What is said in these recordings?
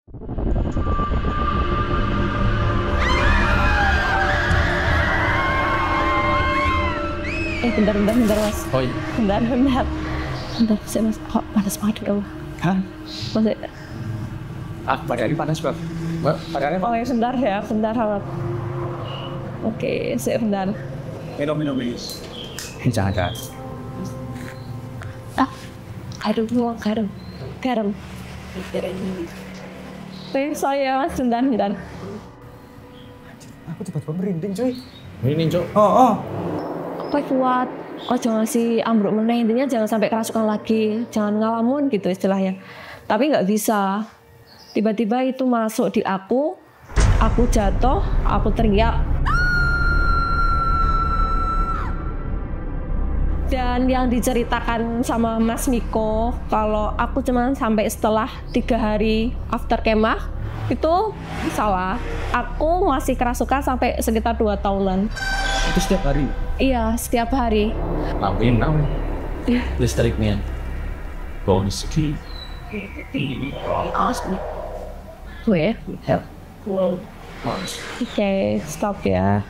Bentar mas. Oh iya. Bentar, saya mas. Kok panas banget ya Allah. Hah? Masih. Badannya panas banget. Mbak, badannya Oh ya, bentar hangat. Oke, saya bentar. Minum please. Jangan. Garam. Saya mas, bentar. Aku tiba-tiba merinding cuy. Merinding cuy? Oh. Kuat. Oh jangan ngasih ambruk meneh, intinya jangan sampai kerasukan lagi, jangan ngalamun gitu istilahnya. Tapi nggak bisa. Tiba-tiba itu masuk di aku jatuh, aku teriak. Dan yang diceritakan sama Mas Miko, kalau aku cuma sampai setelah 3 hari after kemah, itu salah. Aku masih kerasukan sampai sekitar 2 tahunan. Itu setiap hari? Iya, setiap hari. Ngapain? Listriknya. Bonus. Gue? Oke, stop ya.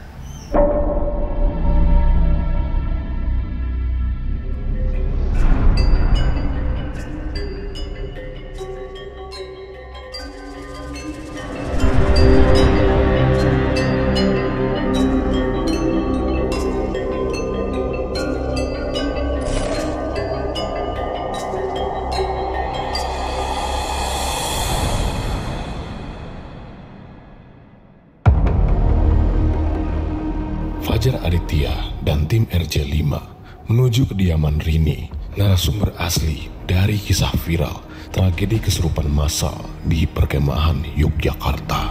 Fajar Aditya dan tim RJ5 menuju kediaman Rini, narasumber asli dari kisah viral tragedi kesurupan massal di perkemahan Yogyakarta.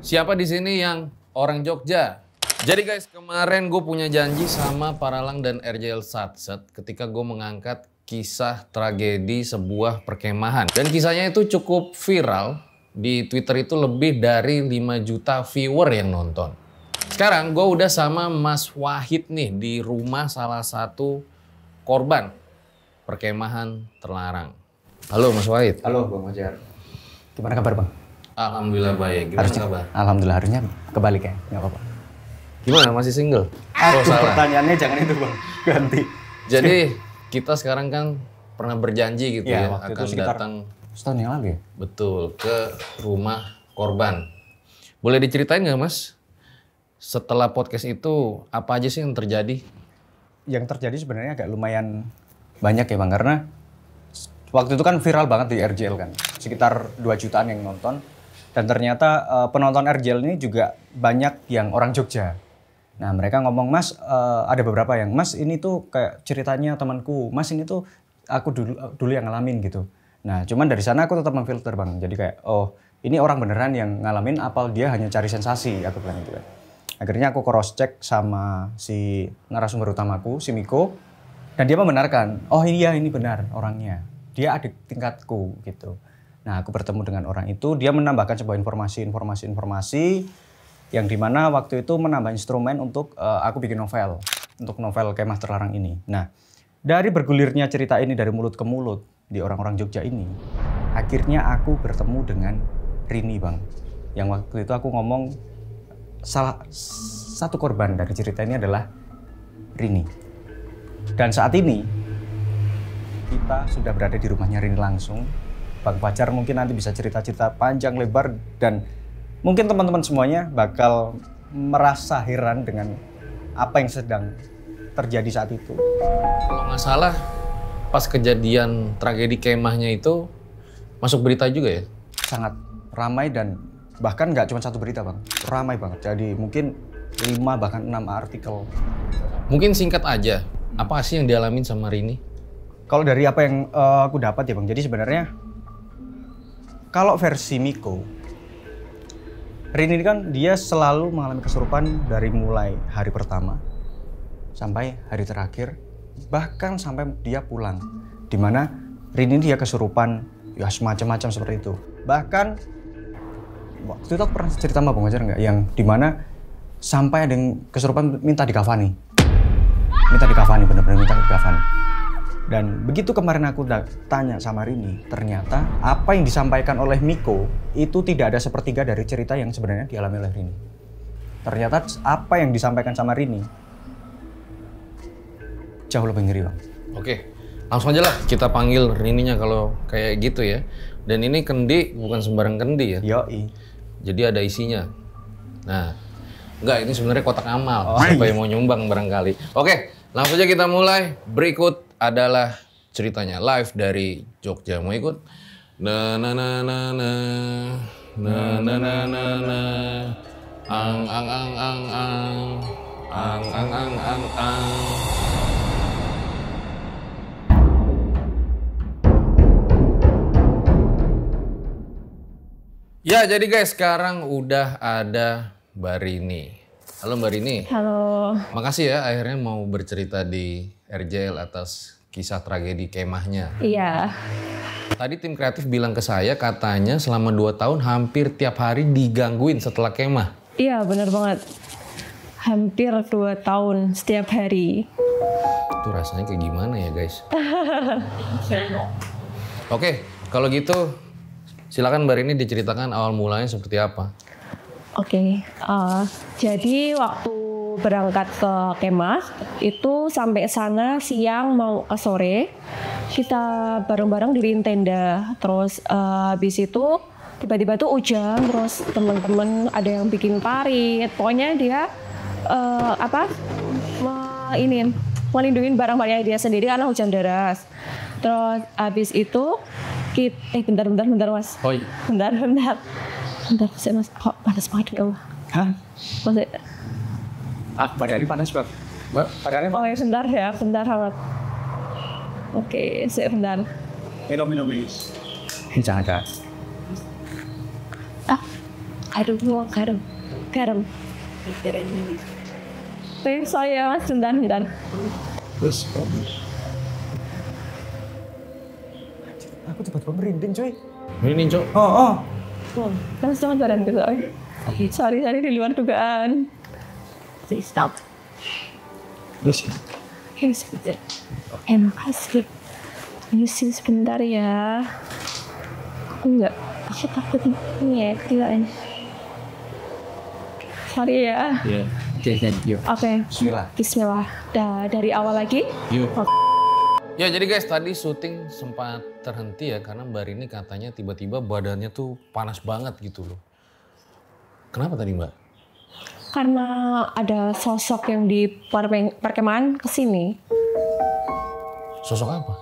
Siapa di sini yang orang Jogja? Jadi guys, kemarin gue punya janji sama Paralang dan RJL Satset ketika gue mengangkat kisah tragedi sebuah perkemahan. Dan kisahnya itu cukup viral. Di Twitter itu lebih dari 5 juta viewer yang nonton. Sekarang gue udah sama Mas Wahid nih di rumah salah satu korban perkemahan terlarang. Halo Mas Wahid. Halo Bang Fajar. Gimana kabar Bang? Alhamdulillah baik. Gimana kabar? Alhamdulillah, harusnya kebalik ya, nggak apa-apa. Gimana, masih single? Pertanyaannya jangan itu Bang, ganti. Jadi kita sekarang kan pernah berjanji gitu ya waktu akan itu sekitar datang setahun yang lalu ya? Betul, ke rumah korban. Boleh diceritain nggak Mas? Setelah podcast itu, apa aja sih yang terjadi? Yang terjadi sebenarnya agak lumayan banyak ya Bang, karena waktu itu kan viral banget di RJL kan. Sekitar 2 jutaan yang nonton. Dan ternyata penonton RJL ini juga banyak yang orang Jogja. Nah mereka ngomong, Mas ada beberapa yang, Mas ini tuh kayak ceritanya temanku, Mas ini tuh aku dulu yang ngalamin gitu. Nah, cuman dari sana aku tetap memfilter Bang. Jadi kayak, oh ini orang beneran yang ngalamin apa dia hanya cari sensasi, aku bilang gitu kan. Akhirnya aku cross check sama si narasumber utamaku, si Miko. Dan dia membenarkan, oh iya ini benar orangnya. Dia adik tingkatku gitu. Nah aku bertemu dengan orang itu, dia menambahkan sebuah informasi yang dimana waktu itu menambah instrumen untuk aku bikin novel. Untuk novel Kemah Terlarang ini. Nah dari bergulirnya cerita ini dari mulut ke mulut, di orang-orang Jogja ini, akhirnya aku bertemu dengan Rini Bang. Yang waktu itu aku ngomong salah satu korban dari cerita ini adalah Rini. Dan saat ini kita sudah berada di rumahnya Rini langsung. Bang Fajar mungkin nanti bisa cerita-cerita panjang lebar dan mungkin teman-teman semuanya bakal merasa heran dengan apa yang sedang terjadi saat itu. Kalau nggak salah, pas kejadian tragedi kemahnya itu masuk berita juga ya? Sangat ramai dan bahkan nggak cuma satu berita Bang, ramai banget. Jadi mungkin 5 bahkan 6 artikel. Mungkin singkat aja, apa sih yang dialamin sama Rini? Kalau dari apa yang aku dapat ya Bang, jadi sebenarnya kalau versi Miko, Rini ini kan dia selalu mengalami kesurupan dari mulai hari pertama sampai hari terakhir, bahkan sampai dia pulang. Dimana Rini dia kesurupan ya semacam-macam seperti itu. Bahkan waktu itu aku pernah cerita sama Bang Fajar nggak, yang dimana sampai ada yang kesurupan minta dikafani. Minta dikafani, bener-bener minta dikafani. Dan begitu kemarin aku tanya sama Rini, ternyata apa yang disampaikan oleh Miko itu tidak ada sepertiga dari cerita yang sebenarnya dialami oleh Rini. Ternyata apa yang disampaikan sama Rini jauh lebih ngeri, Bang. Oke, langsung aja lah kita panggil Rininya kalau kayak gitu ya. Dan ini kendi bukan sembarang kendi ya. Yoi. Jadi ada isinya. Nah, enggak, ini sebenarnya kotak amal. Siapa yang mau nyumbang barangkali. Oke, langsung aja kita mulai. Berikut adalah ceritanya live dari Jogja. Mau ikut? Na na na na na na na na na na ang ang ang ang ang ang ang ang ang. Ya, jadi guys, sekarang udah ada Mbak Rini. Halo Mbak Rini. Halo. Makasih ya akhirnya mau bercerita di RJL atas kisah tragedi kemahnya. Iya. Tadi tim kreatif bilang ke saya katanya selama 2 tahun hampir tiap hari digangguin setelah kemah. Iya, benar banget. Hampir 2 tahun setiap hari. Itu rasanya kayak gimana ya guys? Oke, kalau gitu silakan Mbak Rini diceritakan awal mulanya seperti apa. Oke, jadi waktu berangkat ke kemah itu sampai sana siang mau ke sore, kita bareng-bareng diriin tenda. Terus habis itu tiba-tiba tuh hujan, terus teman-teman ada yang bikin parit. Pokoknya dia melindungi barang-barangnya dia sendiri karena hujan deras. Terus habis itu bentar mas. Oh iya. Bentar, mas. Kok panas banget ya Allah. Hah? Maksudnya, Badannya panas, Bang. Badannya oh ya bentar amat. Oke, bentar. minum, please. Jangan. Aduh, garam. Saya mas, bentar. Terus, aku tiba-tiba merinding, cuy. Ini Cok. Oh. Kan jangan badan ke saya. Sorry di luar dugaan. Stop. Terus. Sebentar. Makasih. Tunggu sebentar ya. Aku takut nih kegilaan. Sorry ya. Iya. Yuk. Oke. Bismillah. Dari awal lagi. Yuk. Ya jadi guys, tadi syuting sempat terhenti ya karena Mbak Rini katanya tiba-tiba badannya tuh panas banget gitu loh. Kenapa tadi Mbak? Karena ada sosok yang di perkemahan kesini. Sosok apa?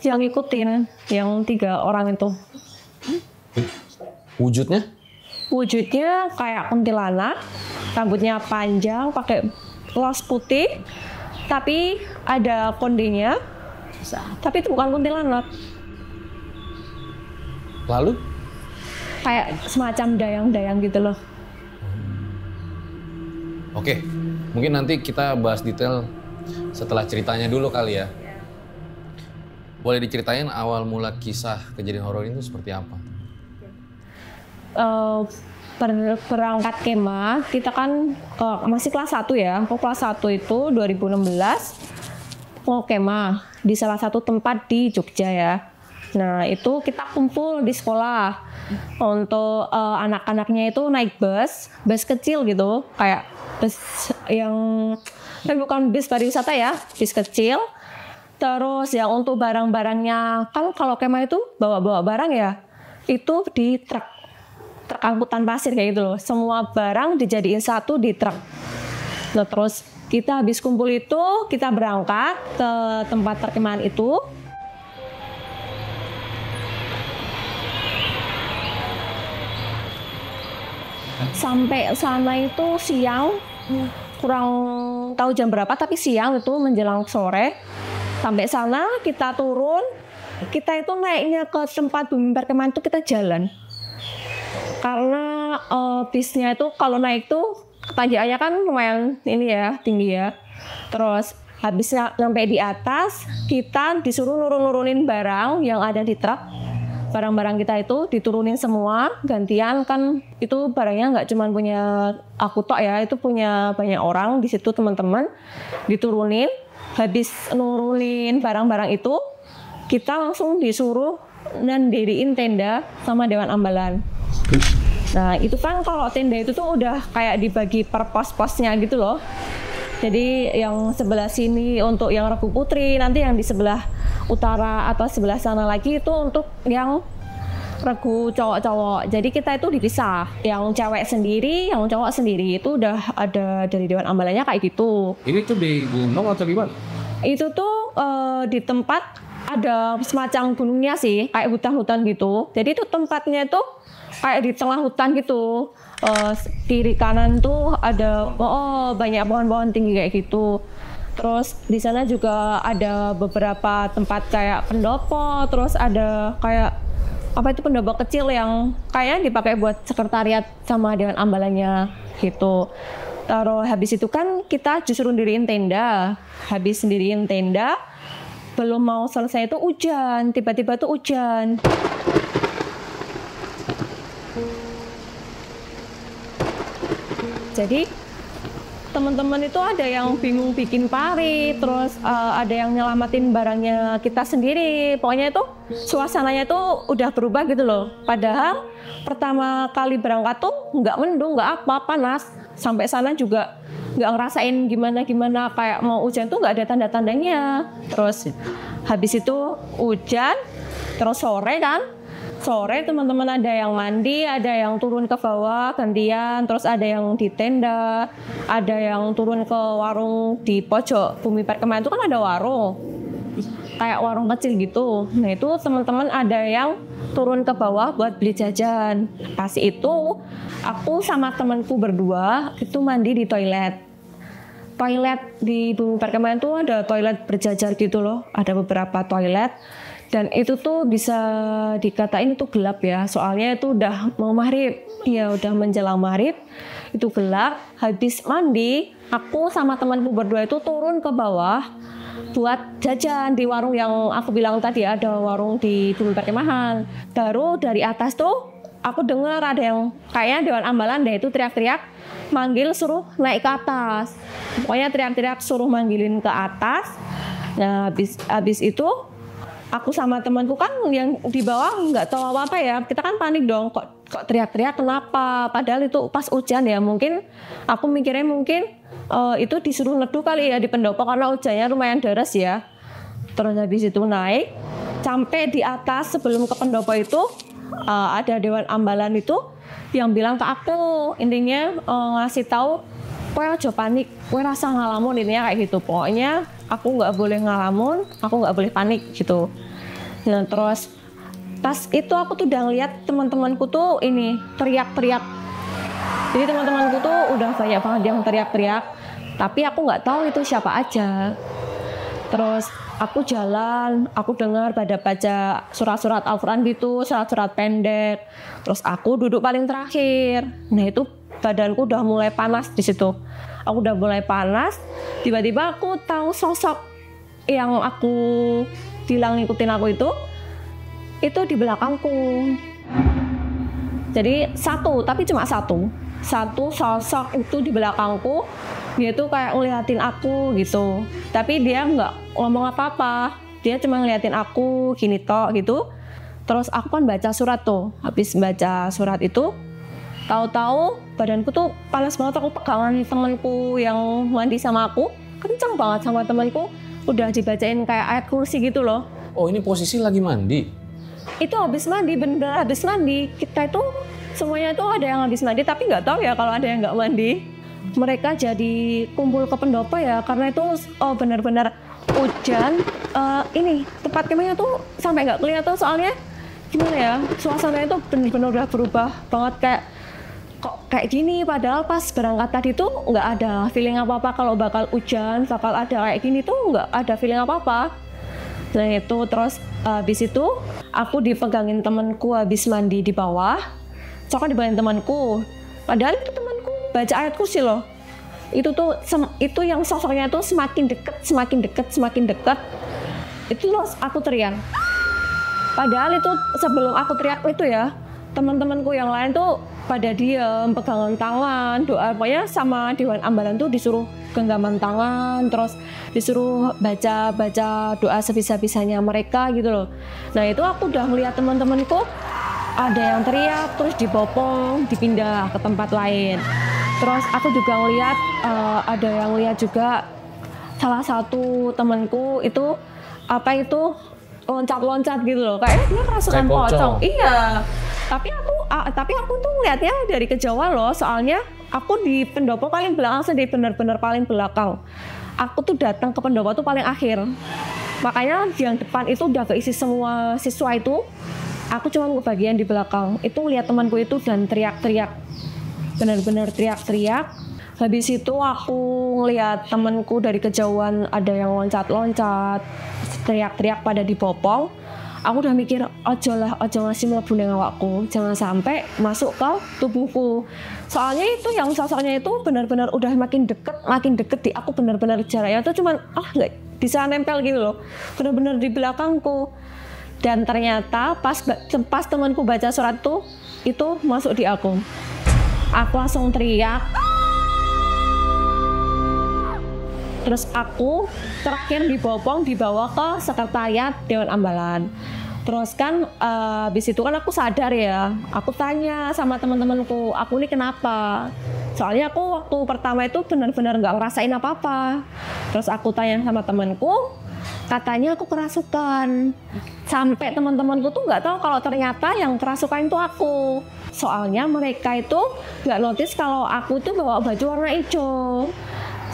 Yang ngikutin, yang 3 orang itu. Wujudnya? Wujudnya kayak kuntilanak, rambutnya panjang, pakai las putih, tapi ada kondenya. Tapi itu bukan kuntilanak. Lalu? Kayak semacam dayang-dayang gitu loh. Oke, mungkin nanti kita bahas detail setelah ceritanya dulu kali ya. Boleh diceritain awal mula kisah kejadian horor itu seperti apa? Berangkat kemah, kita kan masih kelas 1 ya. Aku kelas 1 itu 2016 mau kemah di salah satu tempat di Jogja ya. Nah itu kita kumpul di sekolah. Untuk anak-anaknya itu naik bus kecil gitu. Kayak bus yang, tapi bukan bus pariwisata ya, bus kecil. Terus yang untuk barang-barangnya, kan kalau kemah itu bawa-bawa barang ya, itu di truk angkutan pasir kayak gitu loh. Semua barang dijadiin satu di truk. Nah terus kita habis kumpul itu, kita berangkat ke tempat perkemahan itu. Sampai sana itu siang, kurang tahu jam berapa, tapi siang itu menjelang sore. Sampai sana kita turun, kita itu naiknya ke tempat bumi perkemahan itu kita jalan. Karena bisnya itu kalau naik tuh tanjakannya kan lumayan ini ya, tinggi ya. Terus habisnya sampai di atas, kita disuruh nurunin barang yang ada di truk. Barang-barang kita itu diturunin semua, gantian kan itu barangnya nggak cuma punya aku tok ya, itu punya banyak orang di situ teman-teman. Diturunin, habis nurunin barang-barang itu, kita langsung disuruh ngediriin tenda sama Dewan Ambalan. Nah itu kan kalau tenda itu tuh udah kayak dibagi per pos-posnya gitu loh. Jadi yang sebelah sini untuk yang Regu Putri, nanti yang di sebelah utara atau sebelah sana lagi itu untuk yang regu cowok-cowok. Jadi kita itu dipisah. Yang cewek sendiri, yang cowok sendiri itu udah ada dari Dewan Ambalannya kayak gitu. Ini tuh di gunung atau gimana? Itu tuh di tempat ada semacam gunungnya sih, kayak hutan-hutan gitu. Jadi itu tempatnya itu kayak di tengah hutan gitu. Kiri kanan tuh ada banyak pohon-pohon tinggi kayak gitu. Terus di sana juga ada beberapa tempat kayak pendopo, terus ada kayak apa itu pendopo kecil yang kayaknya dipakai buat sekretariat sama Dewan Ambalannya gitu. Taruh habis itu kan kita justru ndiriin tenda. Habis ndiriin tenda, belum mau selesai itu hujan, tiba-tiba tuh hujan. Jadi teman-teman itu ada yang bingung bikin parit, terus ada yang nyelamatin barangnya kita sendiri. Pokoknya itu suasananya itu udah berubah gitu loh. Padahal pertama kali berangkat tuh nggak mendung, nggak apa, panas. Sampai sana juga nggak ngerasain gimana-gimana, kayak mau hujan tuh nggak ada tanda-tandanya. Terus habis itu hujan, terus sore kan. Sore teman-teman ada yang mandi, ada yang turun ke bawah gantian, terus ada yang di tenda, ada yang turun ke warung di pojok Bumi Perkemahan itu kan ada warung, kayak warung kecil gitu. Nah itu teman-teman ada yang turun ke bawah buat beli jajan. Pas itu aku sama temanku berdua itu mandi di toilet. Toilet di Bumi Perkemahan itu ada toilet berjajar gitu loh, ada beberapa toilet. Dan itu tuh bisa dikatain itu gelap ya, soalnya itu udah mau maghrib, ya udah menjelang maghrib, itu gelap. Habis mandi, aku sama temanku berdua itu turun ke bawah buat jajan di warung yang aku bilang tadi, ada warung di Bumi Perkemahan. Baru dari atas tuh aku dengar ada yang kayaknya Dewan Ambalan deh itu teriak-teriak, manggil suruh naik ke atas. Pokoknya teriak-teriak suruh manggilin ke atas. Nah habis itu aku sama temanku kan yang di bawah nggak tahu apa-apa ya, kita kan panik dong, kok teriak-teriak kenapa, padahal itu pas hujan ya, mungkin aku mikirnya mungkin itu disuruh neduh kali ya di pendopo karena hujannya lumayan deras ya. Terus habis itu naik sampai di atas sebelum ke pendopo itu ada Dewan Ambalan itu yang bilang ke aku, intinya ngasih tahu, kowe aja panik, kowe rasa ngalamun, intinya kayak gitu. Pokoknya aku nggak boleh ngalamun, aku nggak boleh panik gitu. Nah terus pas itu aku tuh udah ngeliat teman-temanku tuh ini teriak-teriak. Jadi teman-temanku tuh udah banyak banget yang teriak-teriak, tapi aku nggak tahu itu siapa aja. Terus aku jalan, aku dengar pada baca surat-surat Al-Quran gitu, surat-surat pendek. Terus aku duduk paling terakhir. Nah itu badanku udah mulai panas di situ. Aku udah mulai panas. Tiba-tiba aku tahu sosok yang aku bilang ngikutin aku itu di belakangku. Jadi satu, tapi cuma satu sosok itu di belakangku. Dia tuh kayak ngeliatin aku gitu, tapi dia nggak ngomong apa-apa, dia cuma ngeliatin aku gini tok gitu. Terus aku kan baca surat tuh, habis baca surat itu tahu-tahu badanku tuh panas banget. Aku pegangan temanku yang mandi sama aku kencang banget, sama temanku udah dibacain kayak ayat kursi gitu loh. Oh ini posisi lagi mandi? Itu habis mandi, bener habis mandi. Kita itu semuanya itu ada yang habis mandi, tapi nggak tahu ya kalau ada yang nggak mandi. Mereka jadi kumpul ke pendopo ya, karena itu benar-benar hujan. Ini tempat kemahnya tuh sampai nggak kelihatan, soalnya gimana ya, suasananya itu benar-benar udah berubah banget, kayak kok kayak gini. Padahal pas berangkat tadi tuh nggak ada feeling apa-apa kalau bakal hujan, bakal ada kayak gini tuh nggak ada feeling apa-apa. Nah itu terus habis itu aku dipegangin temanku habis mandi di bawah, coba dibawahin temanku. Padahal itu temanku baca ayat kursi loh. Itu tuh itu yang sosoknya tuh semakin dekat. Itu loh aku teriak. Padahal itu sebelum aku teriak itu ya, teman-temanku yang lain tuh pada diem, pegangan tangan, doa. Pokoknya sama Dewan Ambalan tuh disuruh genggaman tangan, terus disuruh baca doa sebisa-bisanya mereka gitu loh. Nah itu aku udah ngeliat teman-temanku ada yang teriak, terus dibopong, dipindah ke tempat lain. Terus aku juga ngeliat ada yang lihat juga salah satu temanku itu loncat-loncat gitu loh, kayak dia kerasukan pocong. Iya. Tapi aku tuh ngeliatnya dari kejauhan loh, soalnya aku di pendopo paling belakang sendiri, benar-benar paling belakang. Aku tuh datang ke pendopo tuh paling akhir. Makanya yang depan itu udah keisi semua siswa itu. Aku cuma ke bagian di belakang. Itu lihat temanku itu dan teriak-teriak. Benar-benar teriak-teriak. Habis itu aku ngeliat temanku dari kejauhan ada yang loncat-loncat, teriak-teriak pada dibopong. Aku udah mikir, ojo ngasih mlebu nang awakku, jangan sampai masuk ke tubuhku. Soalnya itu yang sosoknya itu benar-benar udah makin deket di aku, benar-benar jaraknya tuh cuman nggak bisa nempel gitu loh, benar-benar di belakangku. Dan ternyata pas temanku baca surat tuh, itu masuk di aku. Aku langsung teriak. Terus aku terakhir dibopong dibawa ke sekretariat Dewan Ambalan. Terus kan habis itu kan aku sadar ya, aku tanya sama teman-temanku, aku ini kenapa? Soalnya aku waktu pertama itu benar-benar nggak ngerasain apa-apa. Terus aku tanya sama temanku, katanya aku kerasukan. Sampai teman-temanku tuh nggak tahu kalau ternyata yang kerasukan itu aku. Soalnya mereka itu nggak notice kalau aku tuh bawa baju warna hijau.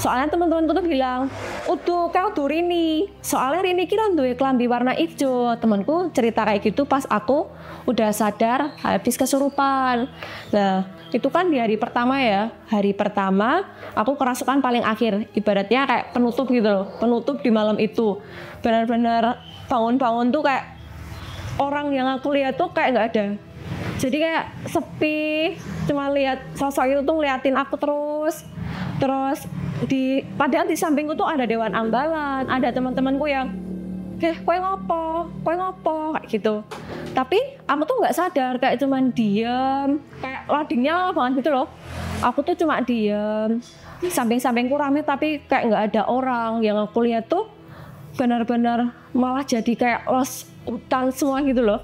Soalnya teman-temanku tuh bilang, kau tuh Rini. Soalnya Rini kira duwe klambi warna hijau. Temanku cerita kayak gitu pas aku udah sadar habis kesurupan. Nah, itu kan di hari pertama ya. Hari pertama aku kerasukan paling akhir. Ibaratnya kayak penutup gitu loh. Penutup di malam itu. Benar-benar bangun-bangun tuh kayak orang yang aku lihat tuh kayak nggak ada. Jadi kayak sepi. Cuma lihat sosok itu tuh ngeliatin aku terus. Padahal di sampingku tuh ada Dewan Ambalan, ada teman-temanku yang kowe ngopo kayak gitu. Tapi aku tuh nggak sadar, kayak cuman diem, kayak loadingnya banget gitu loh. Aku tuh cuma diem, samping-sampingku rame tapi kayak nggak ada orang. Yang aku lihat tuh benar-benar malah jadi kayak los hutan semua gitu loh.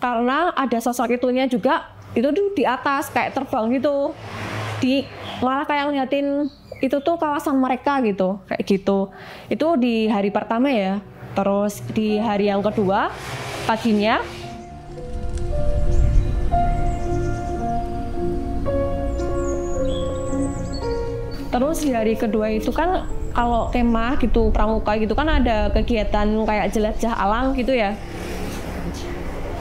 Karena ada sosok itunya juga, itu tuh di atas kayak terbang gitu. Malah kayak ngeliatin itu tuh kawasan mereka gitu, kayak gitu. Itu di hari pertama ya. Terus di hari yang kedua paginya terus di hari kedua itu kan kalau kemah gitu, pramuka gitu kan ada kegiatan kayak jelajah alam gitu ya.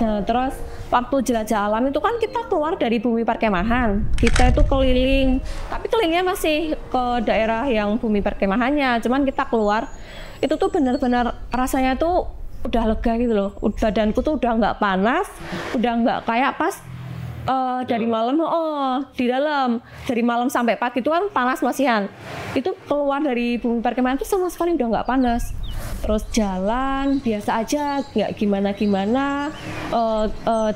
Nah terus waktu jelajah alam itu kan kita keluar dari bumi perkemahan, kita itu keliling, tapi kelilingnya masih ke daerah yang bumi perkemahannya, cuman kita keluar, itu tuh benar-benar rasanya tuh udah lega gitu loh, badanku tuh udah nggak panas, udah nggak kayak pas dari malam, di dalam, dari malam sampai pagi itu kan panas masihan, itu keluar dari bumi perkemahan tuh sama sekali udah nggak panas. Terus jalan biasa aja, nggak gimana-gimana.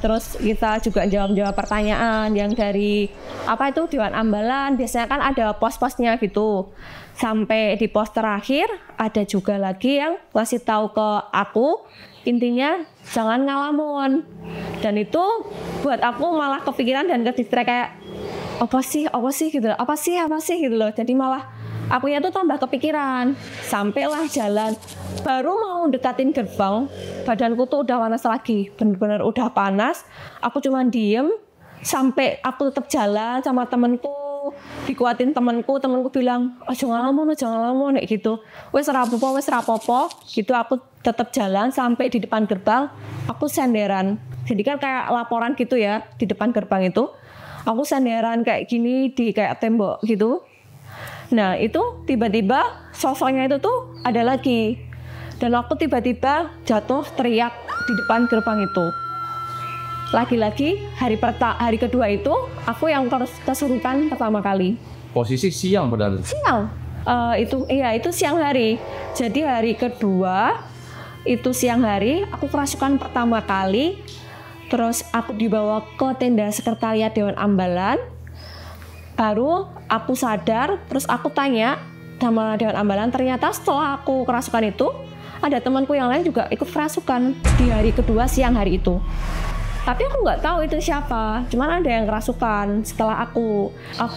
Terus kita juga jawab-jawab pertanyaan yang dari Dewan Ambalan. Biasanya kan ada pos-posnya gitu. Sampai di pos terakhir ada juga lagi yang ngasih tahu ke aku, intinya jangan ngalamun. Dan itu buat aku malah kepikiran dan ke-distract kayak apa sih gitu loh. Jadi malah akunya tuh tambah kepikiran. Sampailah jalan, baru mau dekatin gerbang, badanku tuh udah panas lagi, bener-bener udah panas. Aku cuma diem, sampai aku tetap jalan sama temenku, dikuatin temenku bilang, jangan ngelamun, kayak gitu. Wes rapopo, gitu. Aku tetap jalan sampai di depan gerbang, aku senderan. Jadi kan kayak laporan gitu ya, di depan gerbang itu. Aku senderan kayak gini di kayak tembok gitu. Nah itu tiba-tiba sosoknya itu tuh ada lagi. Dan aku tiba-tiba jatuh teriak di depan gerbang itu. Lagi-lagi hari kedua itu aku yang kesurupan pertama kali. Posisi siang padahal. Siang. Itu siang hari. Jadi hari kedua itu siang hari aku kerasukan pertama kali. Terus aku dibawa ke tenda sekretariat Dewan Ambalan. Baru aku sadar, terus aku tanya sama Dewan Ambalan, ternyata setelah aku kerasukan itu, ada temanku yang lain juga ikut kerasukan di hari kedua siang hari itu. Tapi aku nggak tahu itu siapa, cuman ada yang kerasukan. Setelah aku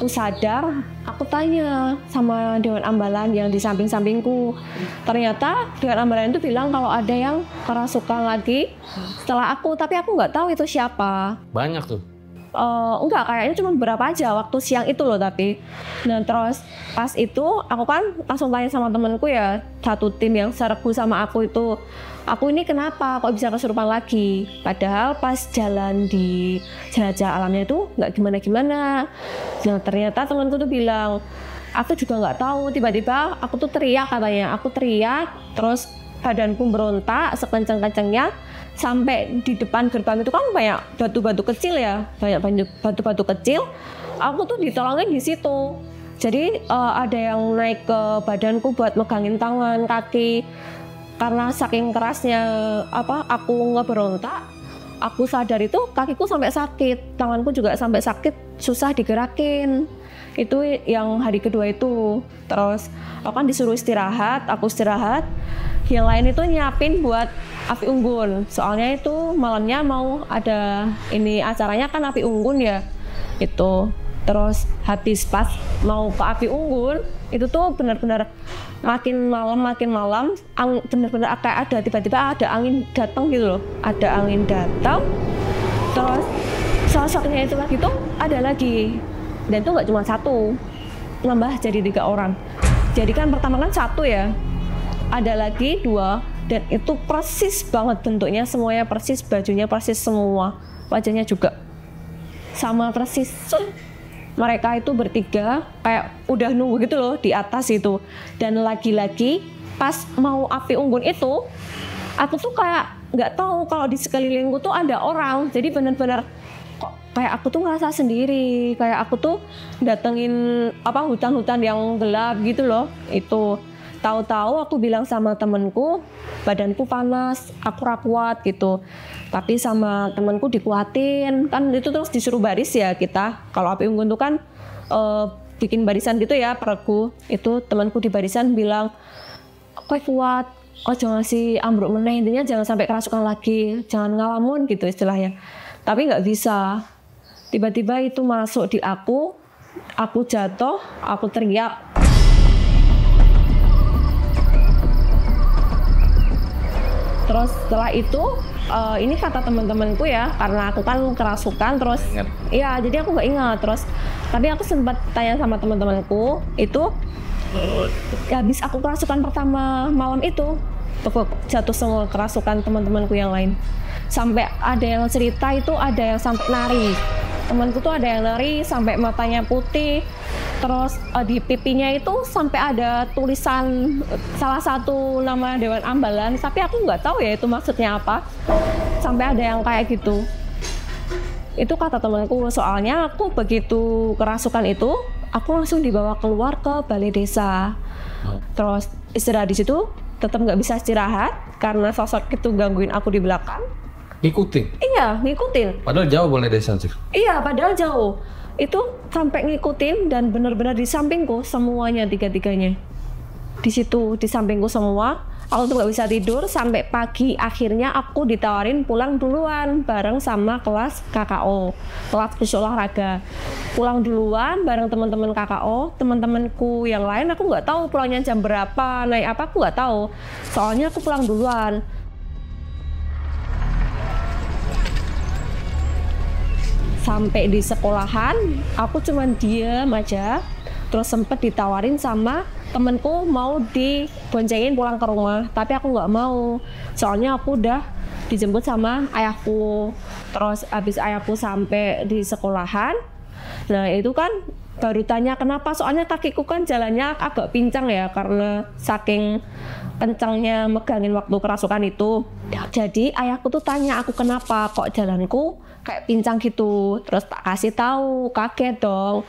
sadar, aku tanya sama Dewan Ambalan yang di samping-sampingku. Ternyata Dewan Ambalan itu bilang kalau ada yang kerasukan lagi setelah aku, tapi aku nggak tahu itu siapa. Banyak tuh. Enggak, kayaknya cuma beberapa aja waktu siang itu loh tapi. Nah terus pas itu aku kan langsung tanya sama temenku ya, satu tim yang serbu sama aku itu, aku ini kenapa kok bisa kesurupan lagi? Padahal pas jalan di jelajah alamnya itu nggak gimana-gimana. Nah ternyata temanku tuh bilang, aku juga nggak tahu, tiba-tiba aku tuh teriak katanya, aku teriak terus badanku berontak sekencang-kencangnya. Sampai di depan gerbang itu kan banyak batu-batu kecil ya, banyak batu-batu kecil. Aku tuh ditolongin di situ. Jadi ada yang naik ke badanku buat megangin tangan, kaki. Karena saking kerasnya aku ngeberontak, aku sadar itu kakiku sampai sakit, tanganku juga sampai sakit, susah digerakin. Itu yang hari kedua itu. Terus aku kan disuruh istirahat, aku istirahat. Yang lain itu nyiapin buat api unggun. Soalnya itu malamnya mau ada ini acaranya kan api unggun ya. Itu. Terus habis pas mau ke api unggun, itu tuh benar-benar makin malam, benar-benar kayak ada tiba-tiba ada angin datang gitu loh. Ada angin datang. Terus sosoknya itu lagi tuh ada lagi. Dan itu nggak cuma satu, nambah jadi 3 orang. Jadi kan pertama kan 1 ya, ada lagi 2, dan itu persis banget bentuknya, semuanya persis, bajunya persis semua, wajahnya juga sama persis. Mereka itu bertiga kayak udah nunggu gitu loh di atas itu. Dan lagi-lagi pas mau api unggun itu, aku tuh kayak nggak tahu kalau di sekelilingku tuh ada orang. Jadi benar-benar kayak aku tuh ngerasa sendiri, kayak aku tuh datengin hutan-hutan yang gelap gitu loh. Itu tahu-tahu aku bilang sama temenku, badanku panas, aku kuat gitu. Tapi sama temenku dikuatin, kan itu terus disuruh baris ya kita. Kalau api unggun tuh kan bikin barisan gitu ya, peregu. Itu temanku di barisan bilang, "Kowe kuat, jangan ngasih ambruk meneh, intinya jangan sampai kerasukan lagi, jangan ngalamun," gitu istilahnya. Tapi nggak bisa. Tiba-tiba itu masuk di aku jatuh, aku teriak. Terus setelah itu, ini kata teman-temanku ya, karena aku kan kerasukan terus, iya jadi aku nggak ingat terus. Tapi aku sempat tanya sama teman-temanku, itu habis aku kerasukan pertama malam itu, jatuh semua kerasukan teman-temanku yang lain. Sampai ada yang cerita itu ada yang sampai nari. Temanku tuh ada yang nari sampai matanya putih. Terus di pipinya itu sampai ada tulisan salah satu nama Dewan Ambalan, tapi aku nggak tahu ya itu maksudnya apa. Sampai ada yang kayak gitu. Itu kata temanku, soalnya aku begitu kerasukan itu, aku langsung dibawa keluar ke balai desa. Terus istirahat di situ, tetap nggak bisa istirahat karena sosok itu gangguin aku di belakang. Ngikutin? Iya, ngikutin. Padahal jauh balai desa sih? Iya, padahal jauh. Itu sampai ngikutin dan benar-benar di sampingku semuanya, tiga-tiganya. Di situ, di sampingku semua. Aku tuh nggak bisa tidur sampai pagi. Akhirnya aku ditawarin pulang duluan bareng sama kelas KKO, kelas fisik olahraga. Pulang duluan bareng teman-teman KKO, teman-temanku yang lain aku nggak tahu pulangnya jam berapa, naik apa aku nggak tahu. Soalnya aku pulang duluan. Sampai di sekolahan, aku cuman diem aja. Terus sempet ditawarin sama temenku mau diboncengin pulang ke rumah, tapi aku nggak mau. Soalnya aku udah dijemput sama ayahku. Terus abis ayahku sampai di sekolahan, nah itu kan baru tanya kenapa. Soalnya kakiku kan jalannya agak pincang ya, karena saking kencangnya megangin waktu kerasukan itu. Jadi ayahku tuh tanya aku kenapa kok jalanku kayak pincang gitu. Terus tak kasih tahu, kaget dong,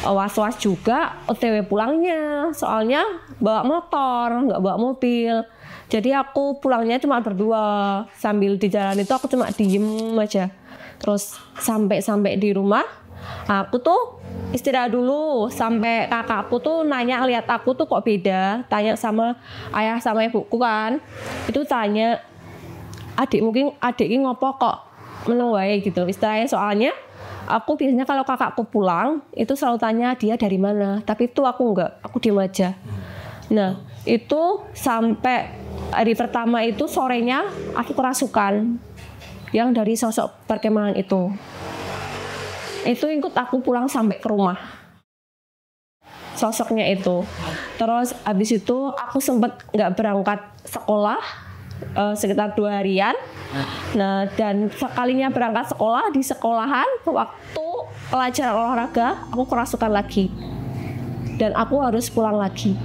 was-was juga OTW pulangnya, soalnya bawa motor nggak bawa mobil. Jadi aku pulangnya cuma berdua. Sambil di jalan itu aku cuma diem aja, Terus sampai di rumah, aku tuh istirahat dulu sampai kakakku tuh nanya lihat aku tuh kok beda, tanya sama ayah sama ibuku kan. Itu tanya, adiknya ngopo kok menungguai gitu istilahnya, soalnya aku biasanya kalau kakakku pulang itu selalu tanya dia dari mana, tapi itu aku enggak, aku diem aja. Nah itu sampai hari pertama itu sorenya aku kerasukan yang dari sosok perkemahan itu ikut aku pulang sampai ke rumah sosoknya itu. Terus habis itu aku sempat nggak berangkat sekolah sekitar 2 harian. Nah dan sekalinya berangkat sekolah, di sekolahan waktu pelajaran olahraga aku kerasukan lagi dan aku harus pulang lagi.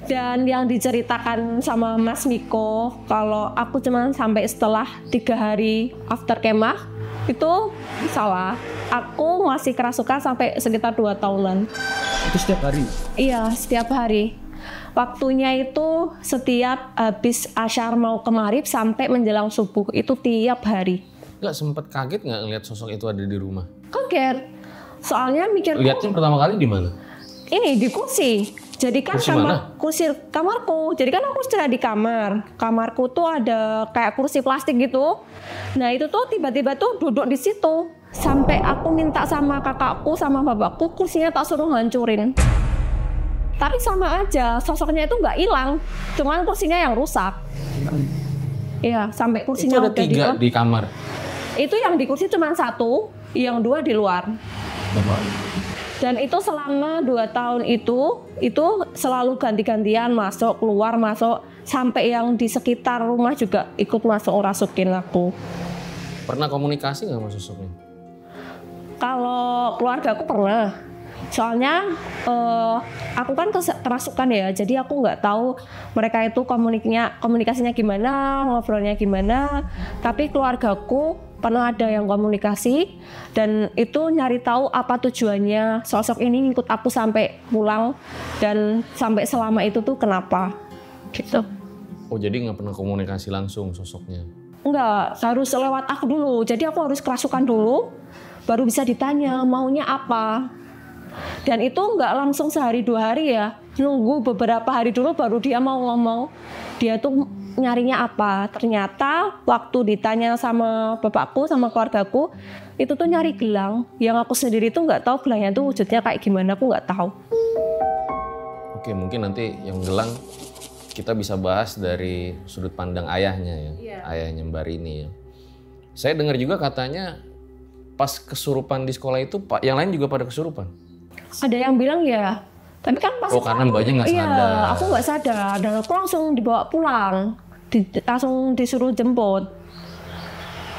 Dan yang diceritakan sama Mas Miko kalau aku cuma sampai setelah 3 hari after kemah, itu salah. Aku masih kerasukan sampai sekitar 2 tahunan. Itu setiap hari? Iya, setiap hari. Waktunya itu setiap habis asyar mau ke maghrib sampai menjelang subuh, itu tiap hari. Nggak sempet kaget nggak ngeliat sosok itu ada di rumah? Kaget. Soalnya mikir, Lihatnya pertama kali di mana? ini di kursi. Jadi kan kursi kamarku. Jadi kan aku istirahat di kamar. Kamarku tuh ada kayak kursi plastik gitu. Nah itu tuh tiba-tiba tuh duduk di situ. Sampai aku minta sama kakakku sama bapakku kursinya tak suruh hancurin. Tapi sama aja, sosoknya itu nggak hilang, cuman kursinya yang rusak. Iya, sampai kursinya itu ada 3 di kamar. Itu yang di kursi cuma 1, yang 2 di luar. Dan itu selama 2 tahun itu selalu ganti-gantian masuk keluar masuk, sampai yang di sekitar rumah juga ikut masuk rasukin aku. Pernah komunikasi nggak sama sosoknya? Kalau keluarga aku pernah. Soalnya aku kan kerasukan ya, jadi aku nggak tahu mereka itu komunikasinya gimana, ngobrolnya gimana. Tapi keluargaku pernah ada yang komunikasi dan itu nyari tahu apa tujuannya sosok ini ngikut aku sampai pulang dan sampai selama itu tuh kenapa gitu. Oh jadi nggak pernah komunikasi langsung sosoknya? Enggak, harus lewat aku dulu. Jadi aku harus kerasukan dulu, baru bisa ditanya maunya apa. Dan itu nggak langsung sehari 2 hari ya, nunggu beberapa hari dulu baru dia mau ngomong dia tuh nyarinya apa. Ternyata waktu ditanya sama bapakku sama keluargaku itu tuh nyari gelang yang aku sendiri tuh nggak tahu gelangnya tuh wujudnya kayak gimana, aku nggak tahu. Oke, mungkin nanti yang gelang kita bisa bahas dari sudut pandang ayahnya ya, ayahnya Mbak Rini ya. Saya dengar juga katanya pas kesurupan di sekolah itu yang lain juga pada kesurupan. Ada yang bilang ya, tapi kan pas karena mbaknya nggak sadar. Iya, aku nggak sadar dan aku langsung dibawa pulang, langsung disuruh jemput.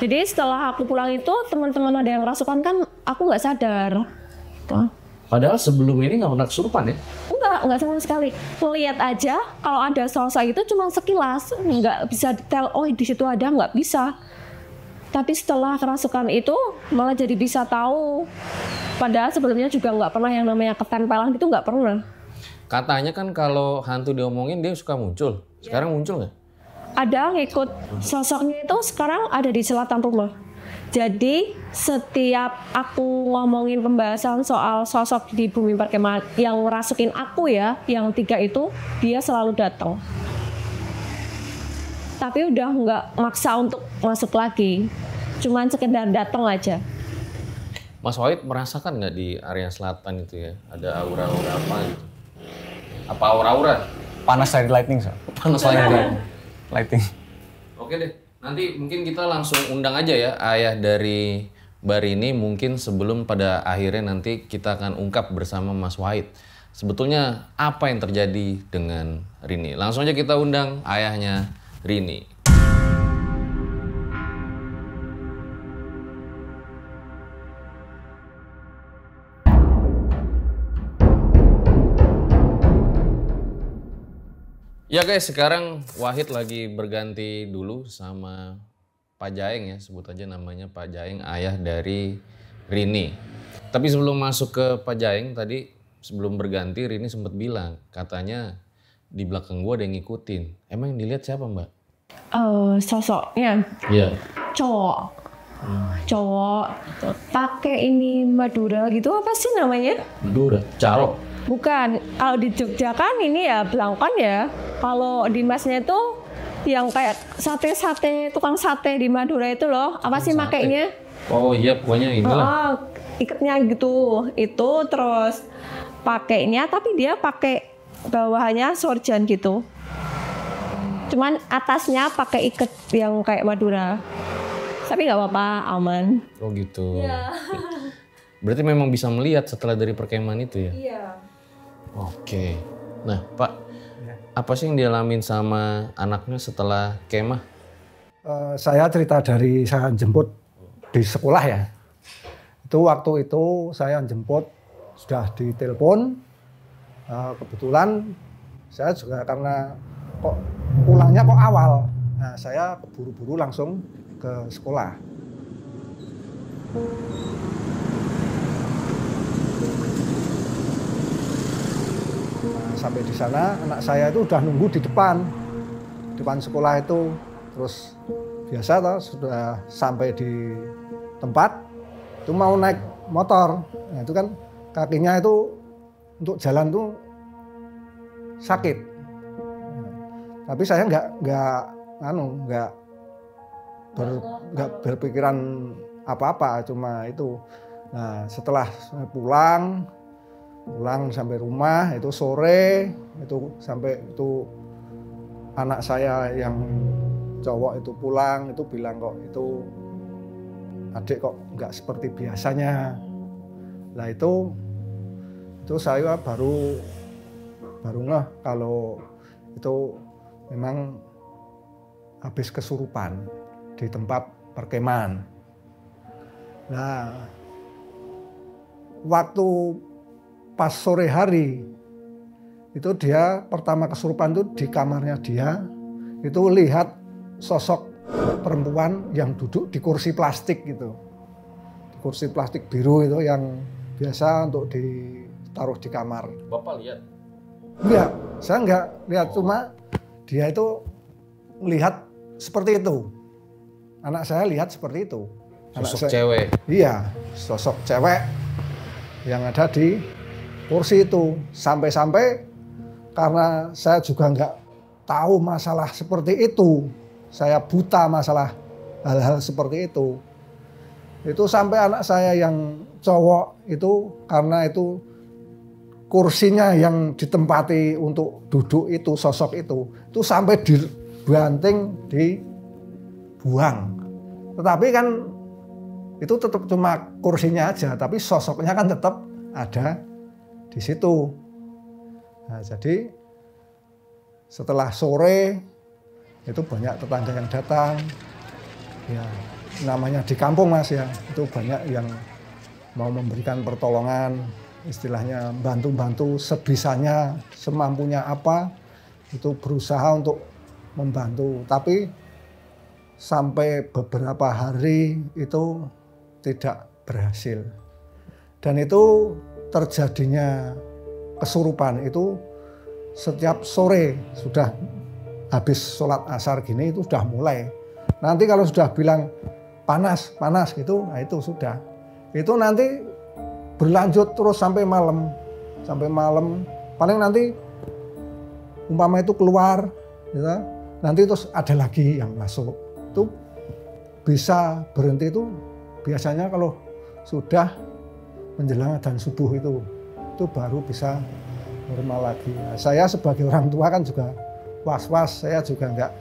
Jadi setelah aku pulang itu teman-teman ada yang rasukan kan, aku nggak sadar. Gitu. Padahal sebelum ini nggak pernah kesurupan ya? Enggak sama sekali. Melihat aja kalau ada sosok itu cuma sekilas, nggak bisa detail. Oh di situ ada, nggak bisa. Tapi setelah kerasukan itu malah jadi bisa tahu. Padahal sebelumnya juga nggak pernah yang namanya ketempelan itu nggak pernah. Katanya kan kalau hantu diomongin dia suka muncul. Sekarang muncul nggak? Ada ngikut sosoknya itu sekarang ada di selatan rumah. Jadi setiap aku ngomongin pembahasan soal sosok di bumi perkemahan yang ngerasukin aku ya, yang 3 itu dia selalu datang. Tapi udah nggak maksa untuk masuk lagi, cuman sekedar datang aja. Mas Wahid merasakan nggak di area selatan itu ya, ada aura-aura apa gitu? Apa aura-aura? Panas dari lightning, so. Panas dari Lighting. Oke deh, nanti mungkin kita langsung undang aja ya ayah dari Mbak Rini, mungkin sebelum pada akhirnya nanti kita akan ungkap bersama Mas Wahid. Sebetulnya apa yang terjadi dengan Rini? Langsung aja kita undang ayahnya Rini. Ya guys, sekarang Wahid lagi berganti dulu sama Pak Jaeng ya, sebut aja namanya Pak Jaeng, ayah dari Rini. Tapi sebelum masuk ke Pak Jaeng tadi, sebelum berganti Rini sempat bilang, katanya di belakang gua ada yang ngikutin. Emang yang dilihat siapa Mbak? Sosoknya Iya. cowok. cowok gitu. Pakai ini Madura gitu, apa sih namanya? Madura, carok. Bukan, kalau di Jogja kan ini ya belangkon ya. Kalau di Masnya itu yang kayak sate-sate, tukang sate di Madura itu loh. Apa sih makainya? Oh iya, pokoknya inilah. Ikatnya gitu. Itu terus pakainya, tapi dia pakai bawahannya sorjan gitu. Cuman atasnya pakai ikat yang kayak Madura. Tapi nggak apa-apa, aman. Oh gitu. Iya. Berarti memang bisa melihat setelah dari perkemahan itu ya? Iya. Oke. Nah Pak, apa sih yang dialamin sama anaknya setelah kemah? Saya cerita dari saya jemput di sekolah ya. Itu waktu itu saya jemput sudah ditelepon. Kebetulan saya juga karena kok pulangnya kok awal. Nah, saya buru-buru langsung ke sekolah. Nah, sampai di sana anak saya itu udah nunggu di depan sekolah itu. Terus biasa toh, sudah sampai di tempat itu mau naik motor. Nah, itu kan kakinya itu untuk jalan tuh sakit. Tapi saya nggak berpikiran apa-apa, cuma itu. Nah, setelah pulang sampai rumah itu sore, itu sampai itu anak saya yang cowok itu pulang itu bilang kok itu adik kok nggak seperti biasanya. Nah itu saya baru ngeh kalau itu memang habis kesurupan di tempat perkemahan. Nah, waktu pas sore hari itu dia pertama kesurupan itu di kamarnya dia itu lihat sosok perempuan yang duduk di kursi plastik gitu, di kursi plastik biru itu yang biasa untuk ditaruh di kamar. Bapak lihat? Enggak, saya enggak lihat, cuma dia itu melihat seperti itu. Anak saya lihat seperti itu. Sosok cewek? Iya, sosok cewek yang ada di kursi itu. Sampai-sampai karena saya juga enggak tahu masalah seperti itu. Saya buta masalah hal-hal seperti itu. Itu sampai anak saya yang cowok itu karena itu kursinya yang ditempati untuk duduk itu, sosok itu sampai dibanting, dibuang. Tetapi kan itu tetap cuma kursinya aja, tapi sosoknya kan tetap ada di situ. Nah, jadi setelah sore itu banyak tetangga yang datang. Ya, namanya di kampung Mas ya, itu banyak yang mau memberikan pertolongan. Istilahnya bantu-bantu sebisanya, semampunya apa, itu berusaha untuk membantu. Tapi sampai beberapa hari itu tidak berhasil. Dan itu terjadinya kesurupan itu setiap sore, sudah habis sholat asar gini itu sudah mulai. Nanti kalau sudah bilang panas gitu, nah itu sudah. Itu nanti berlanjut terus sampai malam. Paling nanti umpama itu keluar, gitu, nanti terus ada lagi yang masuk. Itu bisa berhenti itu biasanya kalau sudah menjelang adzan subuh itu baru bisa normal lagi. Nah, saya sebagai orang tua kan juga was-was, saya juga nggak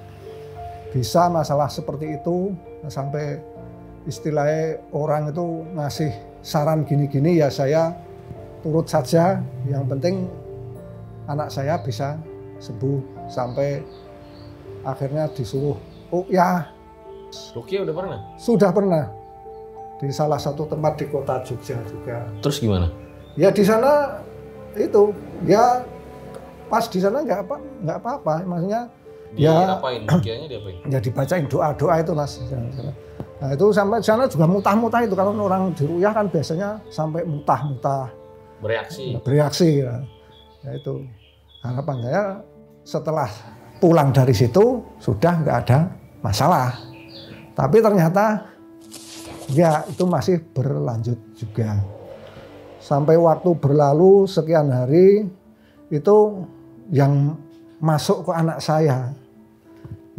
bisa masalah seperti itu sampai istilahnya orang itu ngasih saran gini-gini ya saya turut saja. Yang penting anak saya bisa sembuh. Sampai akhirnya disuruh ruqyah. Ruqyah udah pernah? Sudah pernah di salah satu tempat di kota Jogja juga. Terus gimana? Ya di sana itu ya pas di sana nggak apa-apa, maksudnya diapain? Ruqyahnya diapain? Ya dibacain doa-doa itu Mas. Nah itu sampai sana juga mutah-mutah itu, kalau orang di ruqyah kan biasanya sampai mutah-mutah. Bereaksi ya. Ya itu harapan saya setelah pulang dari situ sudah nggak ada masalah. Tapi ternyata Ya, itu masih berlanjut juga. Sampai waktu berlalu sekian hari, itu yang masuk ke anak saya.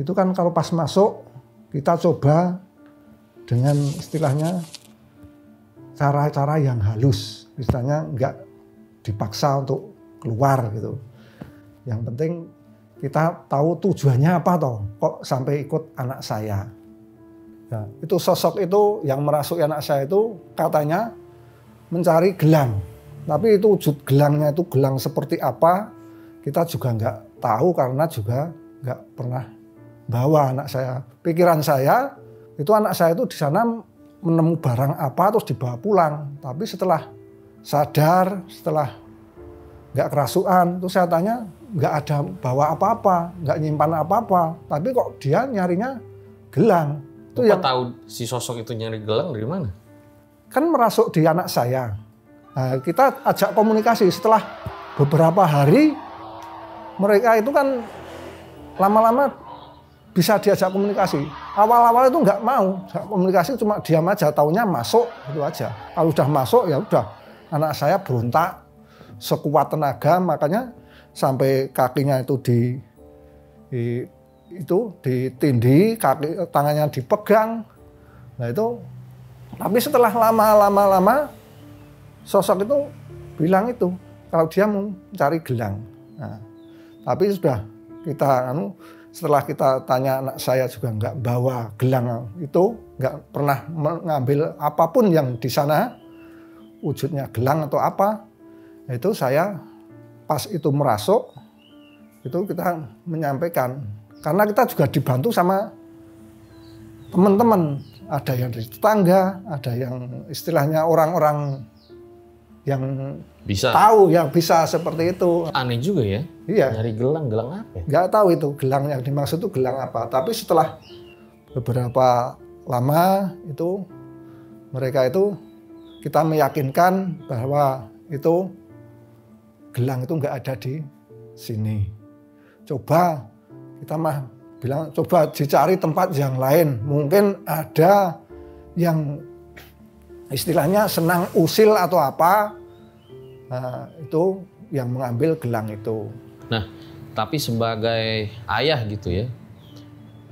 Itu kan kalau pas masuk, kita coba dengan istilahnya cara-cara yang halus. Istilahnya nggak dipaksa untuk keluar gitu. Yang penting kita tahu tujuannya apa toh, kok sampai ikut anak saya. Nah, itu sosok itu yang merasuki anak saya itu katanya mencari gelang. Tapi itu wujud gelangnya itu gelang seperti apa, kita juga nggak tahu karena juga nggak pernah bawa anak saya. Pikiran saya, itu anak saya itu di sana menemu barang apa terus dibawa pulang. Tapi setelah sadar, setelah nggak kerasukan, itu saya tanya, nggak ada bawa apa-apa, nggak nyimpan apa-apa, tapi kok dia nyarinya gelang. Itu Bapak yang tahu si sosok itu nyari gelang dari mana? kan merasuk di anak saya. Nah, kita ajak komunikasi setelah beberapa hari, mereka itu kan lama-lama bisa diajak komunikasi. Awal-awal itu nggak mau komunikasi, cuma diam aja, taunya masuk itu aja. Kalau udah masuk ya udah, anak saya berontak sekuat tenaga, makanya sampai kakinya itu ditindih, kaki tangannya dipegang. Nah itu, tapi setelah lama sosok itu bilang itu kalau dia mau mencari gelang. Nah, tapi sudah kita setelah kita tanya, anak saya juga nggak bawa gelang itu, nggak pernah mengambil apapun yang di sana wujudnya gelang atau apa. Itu saya pas itu merasuk, itu kita menyampaikan. Karena kita juga dibantu sama teman-teman. Ada yang dari tetangga, ada yang istilahnya orang-orang yang Bisa. tahu, yang bisa seperti itu. Aneh juga ya. Iya. Nyari gelang apa ya? Nggak tahu itu gelang yang dimaksud itu gelang apa. Tapi setelah beberapa lama itu, mereka itu kita meyakinkan bahwa itu gelang itu nggak ada di sini. Coba kita bilang coba dicari tempat yang lain. Mungkin ada yang istilahnya senang usil atau apa. Nah, itu yang mengambil gelang itu. Nah, tapi sebagai ayah gitu ya,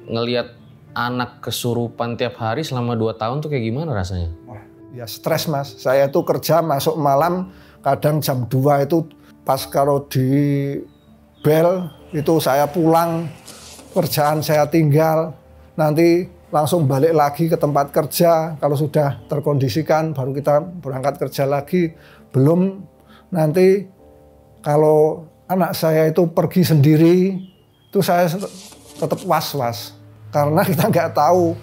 ngelihat anak kesurupan tiap hari selama 2 tahun tuh kayak gimana rasanya? Wah, ya stres Mas. Saya itu kerja masuk malam, kadang jam 2 itu pas kalau di bel itu saya pulang, kerjaan saya tinggal, nanti langsung balik lagi ke tempat kerja. Kalau sudah terkondisikan baru kita berangkat kerja lagi. Belum nanti kalau anak saya itu pergi sendiri, itu saya tetap was-was. Karena kita nggak tahu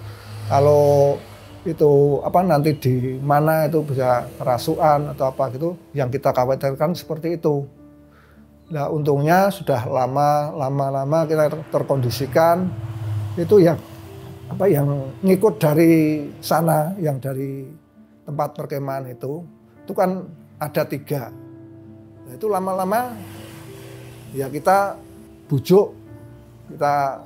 kalau itu apa nanti di mana itu bisa kerasukan atau apa gitu. Yang kita khawatirkan seperti itu. Nah, untungnya sudah lama kita terkondisikan. Itu yang apa yang ngikut dari sana, yang dari tempat perkemahan itu kan ada 3. Nah, itu lama-lama ya kita bujuk, kita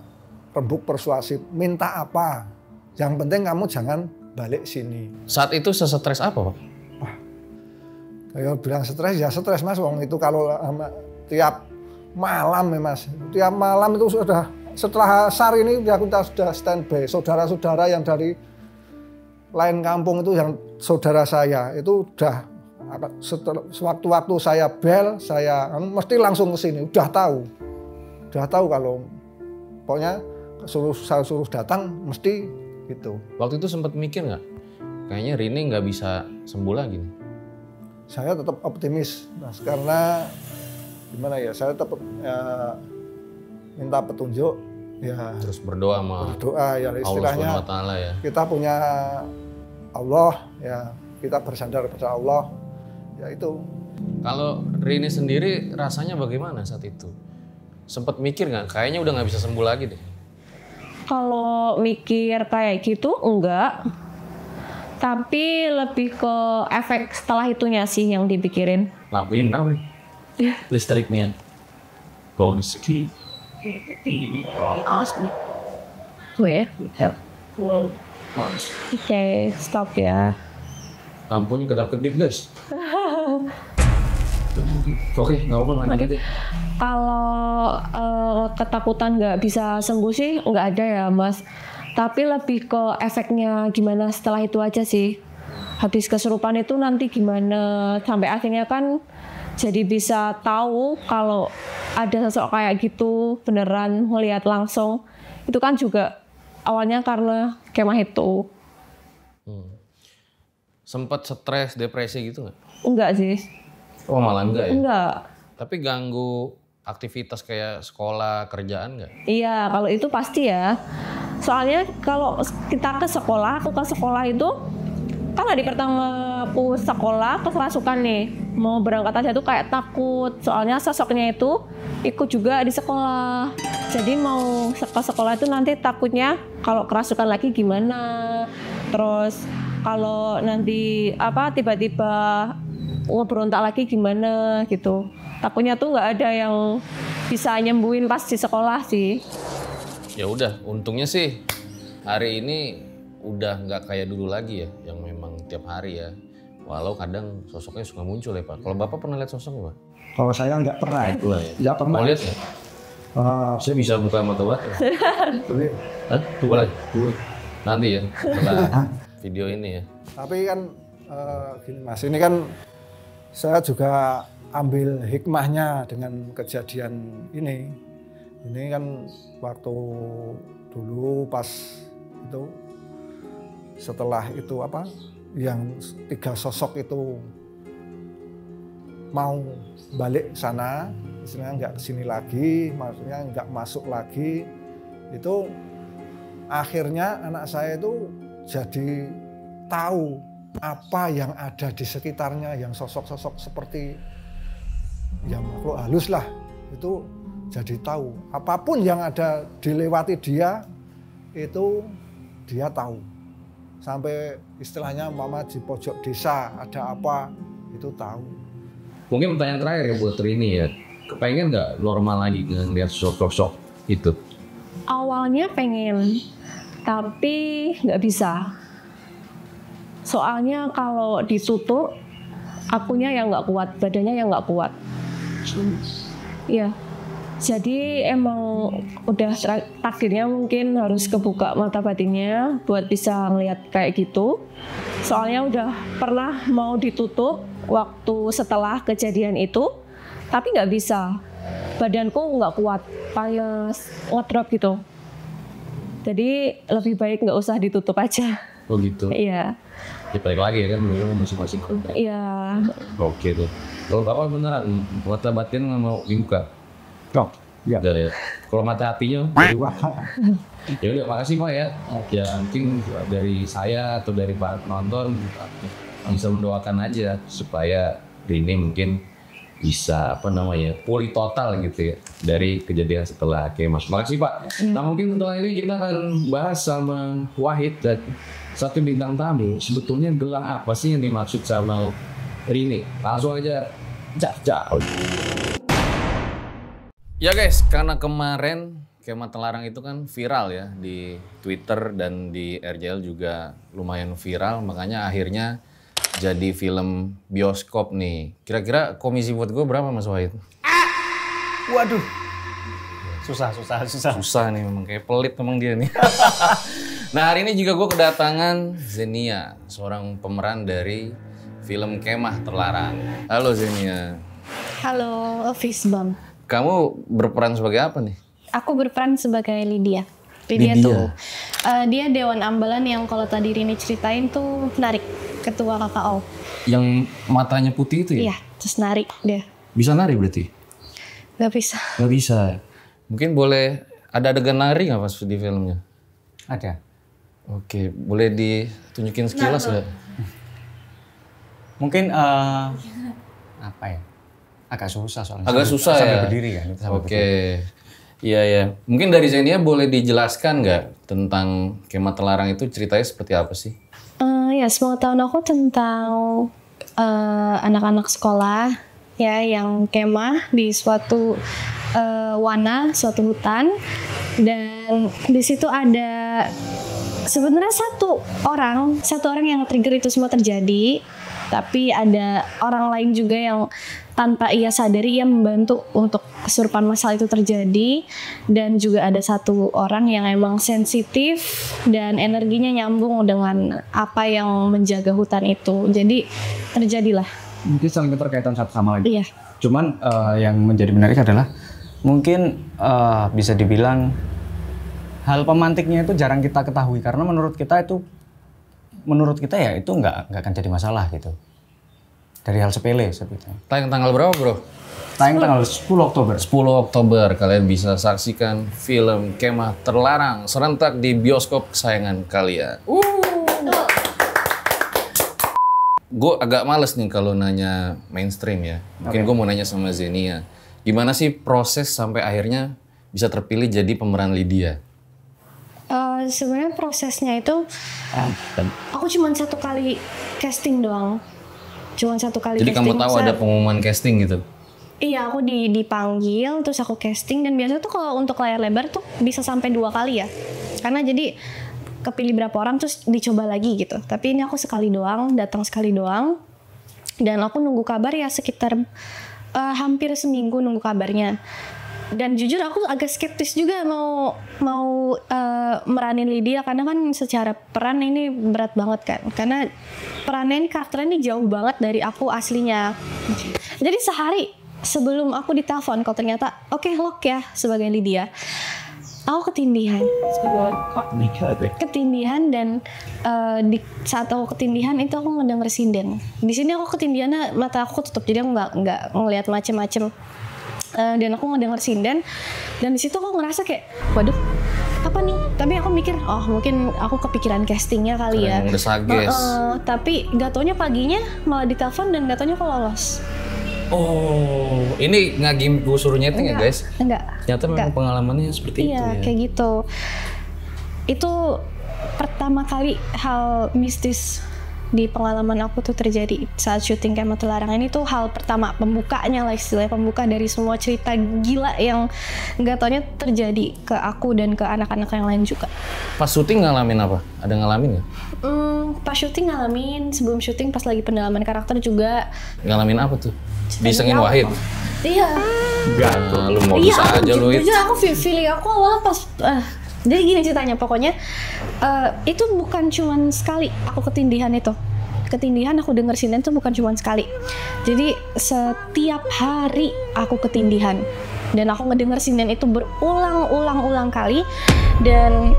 rembuk persuasif, minta apa? Yang penting kamu jangan balik sini. Saat itu sesetres apa, Pak? Wah, kayak bilang stres ya stres Mas, wong itu kalau tiap malam ya Mas, tiap malam itu sudah setelah SAR ini ya kita sudah standby. Saudara-saudara yang dari lain kampung itu yang saudara saya itu udah sewaktu-waktu saya bel, saya mesti langsung ke sini, udah tahu kalau pokoknya saya suruh datang mesti gitu. Waktu itu sempat mikir nggak? Kayaknya Rini nggak bisa sembuh lagi nih. Saya tetap optimis, Mas, karena gimana ya, saya tetap minta petunjuk ya. Terus berdoa Ya istilahnya Allah SWT ya. Kita punya Allah ya, kita bersandar pada Allah ya itu. Kalau Rini sendiri rasanya bagaimana saat itu? Sempat mikir nggak? Kayaknya udah nggak bisa sembuh lagi deh. Kalau mikir kayak gitu enggak. Tapi lebih ke efek setelah itunya sih yang dipikirin. Lakuin apa? Listrik nih. Bonus key. Gue ya? Oke, stop ya. Lampunya kedap-kedip guys. Oke, nggak apa-apa lanjut deh. Kalau ketakutan nggak bisa sembuh sih nggak ada ya Mas. Tapi lebih ke efeknya gimana setelah itu aja sih. Habis kesurupan itu nanti gimana sampai akhirnya kan jadi bisa tahu kalau ada sosok kayak gitu beneran melihat langsung. Itu kan juga awalnya karena kemah itu. Sempet stres, depresi gitu nggak? Enggak sih. Oh malah enggak ya? Enggak. Tapi ganggu aktivitas kayak sekolah, kerjaan nggak? Iya, kalau itu pasti ya. Soalnya kalau kita ke sekolah, aku ke sekolah itu kan hari pertama aku sekolah kerasukan nih. Mau berangkat aja tuh kayak takut. Soalnya sosoknya itu ikut juga di sekolah. Jadi mau ke sekolah itu nanti takutnya kalau kerasukan lagi gimana. Terus kalau nanti tiba-tiba ngeberontak lagi gimana gitu. Takutnya tuh nggak ada yang bisa nyembuhin pas di sekolah sih. Ya udah, untungnya sih hari ini udah nggak kayak dulu lagi ya, yang memang tiap hari ya. Walau kadang sosoknya suka muncul ya Pak. Kalau Bapak pernah lihat sosoknya Pak? Kalau saya nggak pernah. Ya pernah. Mau lihat ya? Saya bisa buka mata Bapak. Hah? Buka lagi. Nanti ya, setelah video ini ya. Tapi kan gini Mas, ini kan saya juga ambil hikmahnya dengan kejadian ini. Ini kan waktu dulu pas itu setelah itu yang 3 sosok itu mau balik sana, istilahnya nggak kesini lagi, maksudnya nggak masuk lagi, itu akhirnya anak saya itu jadi tahu apa yang ada di sekitarnya, yang sosok-sosok seperti yang makhluk halus lah, itu jadi tahu. Apapun yang ada dilewati dia, itu dia tahu. Sampai istilahnya mama di pojok desa ada apa, itu tahu. Mungkin pertanyaan terakhir ya buat Rini ya. Kepengen nggak normal lagi ngeliat sosok-sosok itu? Awalnya pengen, tapi nggak bisa. Soalnya kalau ditutup, akunya yang nggak kuat, badannya yang nggak kuat. Iya. Jadi emang udah takdirnya mungkin harus kebuka mata batinnya buat bisa ngelihat kayak gitu. Soalnya udah pernah mau ditutup waktu setelah kejadian itu, tapi nggak bisa. Badanku nggak kuat, kayak ngedrop gitu. Jadi lebih baik nggak usah ditutup aja. Oh gitu? Iya. Ya balik lagi ya kan, masing-masing. Iya. Oke tuh. Kalau Bapak beneran mata batin mau dibuka? Oh, iya. Ya. Kalau mata hatinya? Ya udah, makasih Pak ya. Ya mungkin dari saya atau dari Pak nonton bisa mendoakan aja supaya Rini mungkin bisa pulih total gitu ya dari kejadian setelah kemas. Makasih Pak. Nah mungkin setelah ini kita akan bahas sama Wahid dan satu bintang tamu. Sebetulnya gelang apa sih yang dimaksud sama Rini? Langsung aja jauh. Ya guys, karena kemarin Kemah Telarang itu kan viral ya di Twitter dan di RJL juga lumayan viral, makanya akhirnya jadi film bioskop nih. Kira-kira komisi buat gue berapa Mas Wahid? Waduh. Susah. Susah nih, memang kayak pelit memang dia nih. Nah hari ini juga gue kedatangan Zenia, seorang pemeran dari film Kemah Terlarang. Halo Zenia. Halo, Fisbam. Kamu berperan sebagai apa nih? Aku berperan sebagai Lydia. Lydia tuh dia Dewan Ambalan yang kalau tadi Rini ceritain tuh narik, ketua KKO. Yang matanya putih itu ya? Iya, terus narik dia. Bisa nari berarti? Gak bisa. Gak bisa. Mungkin boleh ada adegan nari nggak pas di filmnya? Ada. Oke, boleh ditunjukin sekilas nggak? Mungkin apa ya? Agak susah soalnya. Agak susah ya? Sampai berdiri kan. Oke. Iya ya. Mungkin dari Zenia boleh dijelaskan nggak tentang Kemah Telarang itu ceritanya seperti apa sih? Ya, sepengetahuan aku tentang anak-anak sekolah ya yang kemah di suatu suatu hutan, dan di situ ada Sebenarnya satu orang yang trigger itu semua terjadi, tapi ada orang lain juga yang tanpa ia sadari ia membantu untuk kesurupan massal itu terjadi, dan juga ada satu orang yang emang sensitif dan energinya nyambung dengan apa yang menjaga hutan itu. Jadi terjadilah. Mungkin saling keterkaitan satu sama lain. Iya. Cuman yang menjadi menarik adalah mungkin bisa dibilang hal pemantiknya itu jarang kita ketahui karena menurut kita ya itu nggak akan jadi masalah gitu. Dari hal sepele seperti itu. Tayang tanggal berapa, Bro? Tayang tanggal 10 Oktober. 10 Oktober kalian bisa saksikan film Kemah Terlarang serentak di bioskop kesayangan kalian. Gue agak males nih kalau nanya mainstream ya. Mungkin gue mau nanya sama Zenia. Gimana sih proses sampai akhirnya bisa terpilih jadi pemeran Lydia? Sebenarnya prosesnya itu aku cuma 1 kali casting doang. Cuma 1 kali jadi casting. Jadi kamu tahu ada pengumuman casting gitu? Iya, aku dipanggil terus aku casting, dan biasanya tuh kalau untuk layar lebar tuh bisa sampai 2 kali ya. Karena jadi kepilih berapa orang terus dicoba lagi gitu. Tapi ini aku sekali doang, datang sekali doang. Dan aku nunggu kabar ya sekitar hampir seminggu nunggu kabarnya. Dan jujur aku agak skeptis juga mau meranin Lydia, karena kan secara peran ini berat banget kan. Karena perannya ini, karakternya ini jauh banget dari aku aslinya. Jadi sehari sebelum aku ditelepon kalau ternyata oke, lock ya sebagai Lydia, aku ketindihan. Dan di saat aku ketindihan itu aku ngedenger sinden. Di sini aku ketindihannya mata aku tutup, jadi aku nggak ngelihat macem-macem. Dan aku ngedenger sinden, dan di situ aku ngerasa kayak waduh apa nih, tapi aku mikir mungkin aku kepikiran castingnya kali ya. Tapi gak taunya paginya malah ditelepon dan gak taunya aku lolos. Oh, ini ngagim gue suruh nyeting ya guys? Enggak. Ternyata memang pengalamannya seperti itu ya? Iya, kayak gitu. Itu pertama kali hal mistis di pengalaman aku tuh terjadi saat syuting Kemah Terlarang. Ini tuh hal pertama, pembukanya lah istilahnya, pembuka dari semua cerita gila yang nggak taunya terjadi ke aku dan ke anak-anak yang lain juga. Pas syuting ngalamin apa? Ada ngalamin nggak? Pas syuting ngalamin, sebelum syuting pas lagi pendalaman karakter juga. Ngalamin apa tuh? Disengin Wahid? Iya. Nah, lu mau bisa aja lu itu. Jujur aku feeling aku awalnya pas jadi gini ceritanya, pokoknya itu bukan cuman sekali aku ketindihan itu. Ketindihan aku denger sinden itu bukan cuman sekali. Jadi setiap hari aku ketindihan. Dan aku ngedenger sinden itu berulang-ulang kali. Dan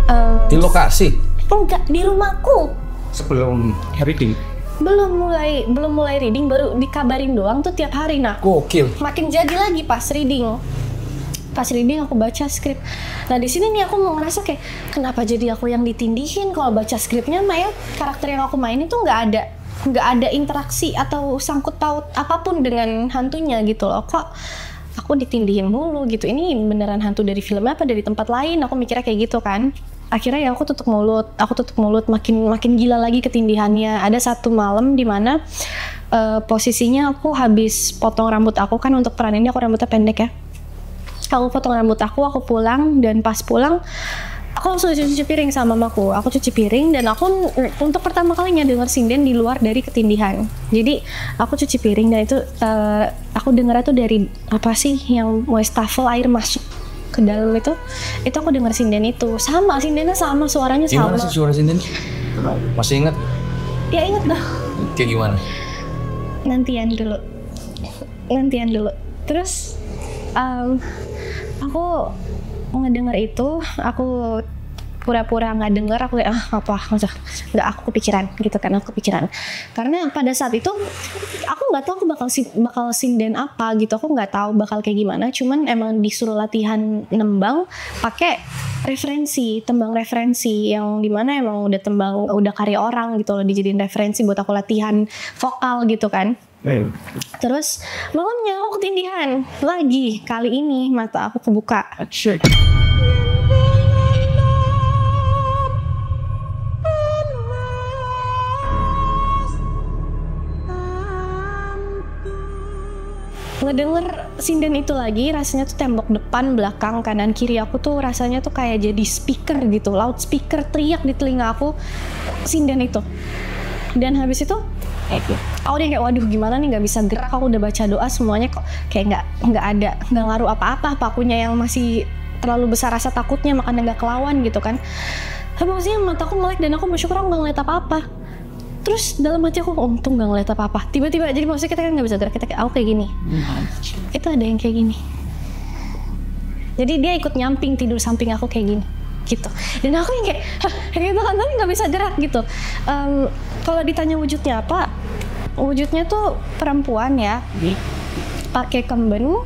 di lokasi? Enggak, di rumahku. Sebelum reading? Belum mulai reading, baru dikabarin doang tuh tiap hari. Nah, gokil. Makin jadi lagi pas reading. Pas reading aku baca skrip. Nah di sini nih aku mau ngerasa kayak kenapa jadi aku yang ditindihin? Kalau baca skripnya Maya, karakter yang aku mainin tuh nggak ada interaksi atau sangkut paut apapun dengan hantunya gitu loh. Kok aku ditindihin mulu gitu? Ini beneran hantu dari film apa, dari tempat lain? Aku mikirnya kayak gitu kan. Akhirnya ya aku tutup mulut, makin gila lagi ketindihannya. Ada satu malam di mana posisinya aku habis potong rambut aku kan, untuk peran ini aku rambutnya pendek ya. Aku potong rambut aku pulang, dan pas pulang aku langsung cuci piring sama mamaku. Aku cuci piring dan aku untuk pertama kalinya dengar sinden di luar dari ketindihan. Jadi aku cuci piring dan itu aku dengar itu dari apa sih yang wastafel air masuk ke dalam itu aku dengar sinden itu. Sama, sindennya sama, suaranya sama. Gimana sih suara sinden? Masih ingat? Ya ingat dah. Kayak gimana? Nantian dulu. Terus aku ngedenger itu, aku pura-pura nggak denger, aku kayak nggak, aku kepikiran gitu kan, karena pada saat itu aku nggak tahu aku bakal sinden apa gitu, aku nggak tahu bakal kayak gimana, cuman emang disuruh latihan nembang pakai tembang referensi yang dimana emang udah karya orang gitu loh, dijadiin referensi buat aku latihan vokal gitu kan. Terus malamnya aku ketindihan lagi, kali ini mata aku kebuka. ngedenger sinden itu lagi, rasanya tuh tembok depan, belakang, kanan, kiri aku tuh rasanya tuh kayak jadi speaker gitu, loudspeaker teriak di telinga aku sinden itu. Dan habis itu aku udah kayak waduh gimana nih, nggak bisa gerak, aku udah baca doa semuanya kok kayak nggak ngaruh apa-apa, akunya yang masih terlalu besar rasa takutnya makanya nggak kelawan gitu kan. Tapi maksudnya mataku melek dan aku bersyukur aku nggak ngeliat apa-apa. Terus dalam hati aku untung gak ngeliat apa-apa. Tiba-tiba jadi maksudnya kita kan gak bisa gerak, kita kayak aku kayak gini. Itu ada yang kayak gini. Jadi dia ikut nyamping tidur samping aku kayak gini gitu. Dan aku yang kayak gitu kan, tapi gak bisa gerak gitu. Kalau ditanya wujudnya apa, wujudnya tuh perempuan ya, pakai kemben.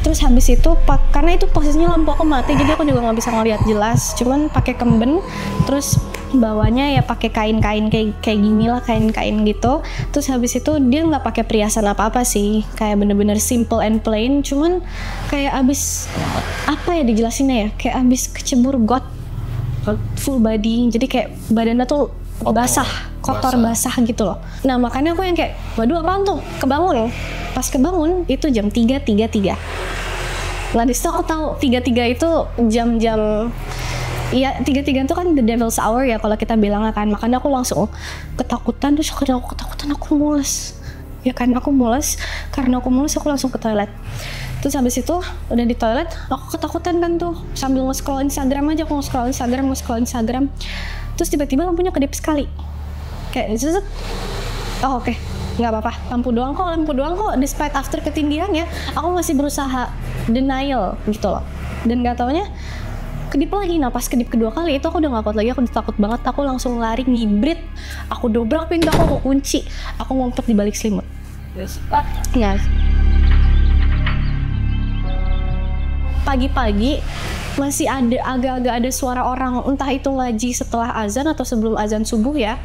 Terus habis itu karena itu posisinya lampu aku mati, jadi aku juga nggak bisa ngeliat jelas. Cuman pakai kemben, terus bawahnya ya pakai kain-kain kayak gini lah, kain-kain gitu. Terus habis itu dia nggak pakai perhiasan apa-apa sih, kayak bener-bener simple and plain. Cuman kayak abis apa ya dijelasinnya ya, kayak abis kecebur got full body, jadi kayak badannya tuh basah, kotor basah gitu loh. Nah makanya aku yang kayak waduh apaan tuh, kebangun. Pas kebangun itu jam 3.33. Nah disitu aku tahu 3.3 itu jam-jam ya 3.3 itu kan the devil's hour ya kalau kita bilang kan. Makanya aku langsung ketakutan, terus karena aku ketakutan aku mules. Ya kan aku mules, karena aku mules aku langsung ke toilet. Terus habis itu udah di toilet aku ketakutan kan tuh sambil nge-scroll Instagram aja, aku nge-scroll Instagram. Terus tiba-tiba lampunya kedip sekali. Kayak zzzz. Oh oke. Nggak apa-apa, lampu doang kok, despite after ketindihan ya, aku masih berusaha denial gitu loh. Dan nggak taunya kedip lagi. Nah pas kedip kedua kali itu aku udah nggak kuat lagi, aku udah takut banget, aku langsung lari ngibrit, aku dobrak pintu, aku kunci, aku ngumpet di balik selimut. Nah pagi-pagi masih ada agak-agak ada suara orang, entah itu ngaji setelah azan atau sebelum azan subuh ya.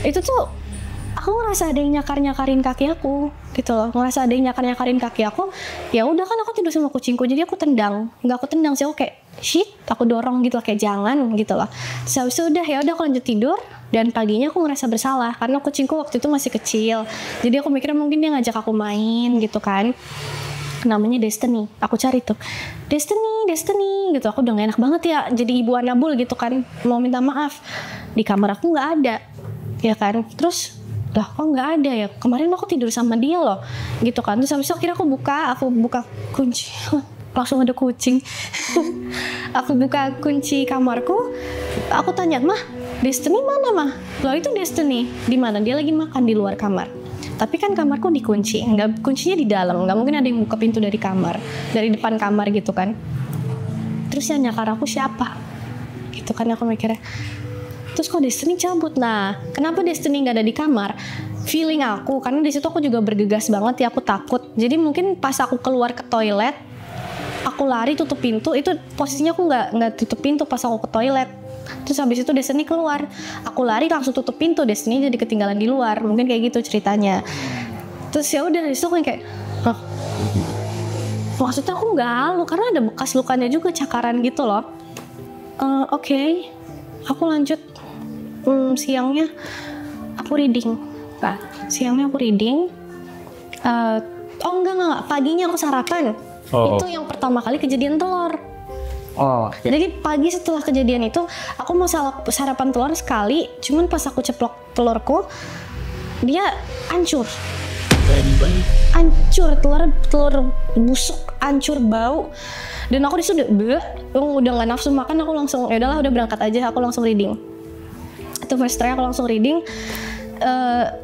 Itu tuh aku ngerasa ada yang nyakar-nyakarin kaki aku gitu loh, ngerasa ada yang nyakar-nyakarin kaki aku. Ya udah kan aku tidur sama kucingku, jadi aku tendang, nggak aku tendang sih, aku kayak shit, aku dorong gitu loh, kayak jangan gitu loh. Terus udah ya udah aku lanjut tidur. Dan paginya aku ngerasa bersalah karena kucingku waktu itu masih kecil, jadi aku mikirnya mungkin dia ngajak aku main gitu kan. Namanya Destiny, aku cari tuh Destiny gitu, aku udah gak enak banget ya jadi ibu Anabul gitu kan, mau minta maaf. Di kamar aku nggak ada ya kan, terus lah kok nggak ada ya, kemarin aku tidur sama dia loh gitu kan. Terus habis itu akhirnya aku buka kunci langsung ada kucing. Aku buka kunci kamarku, aku tanya mah Destiny mana mah, loh itu Destiny di mana, dia lagi makan di luar kamar. Tapi kan kamarku dikunci, nggak, kuncinya di dalam, nggak mungkin ada yang buka pintu dari kamar, dari depan kamar gitu kan. Terus yang nyakar aku siapa gitu kan, aku mikirnya. Terus kok Destiny cabut. Nah kenapa Destiny nggak ada di kamar, feeling aku karena di situ aku juga bergegas banget ya, aku takut. Jadi mungkin pas aku keluar ke toilet, aku lari tutup pintu, itu posisinya aku nggak tutup pintu pas aku ke toilet. Terus habis itu Destiny keluar, aku lari langsung tutup pintu, Destiny jadi ketinggalan di luar, mungkin kayak gitu ceritanya. Terus ya udah, disitu aku kayak, maksudnya aku nggak halu karena ada bekas lukanya juga, cakaran gitu loh. Oke. Aku lanjut. Siangnya aku reading. Siangnya aku reading. Enggak, paginya aku sarapan. Itu yang pertama kali kejadian telur. Jadi pagi setelah kejadian itu aku mau sarapan telur sekali, cuman pas aku ceplok telurku dia hancur, telur busuk, hancur, bau. Dan aku disitu udah nggak nafsu makan, aku langsung ya udahlah udah berangkat aja, aku langsung reading. Itu first try aku langsung reading,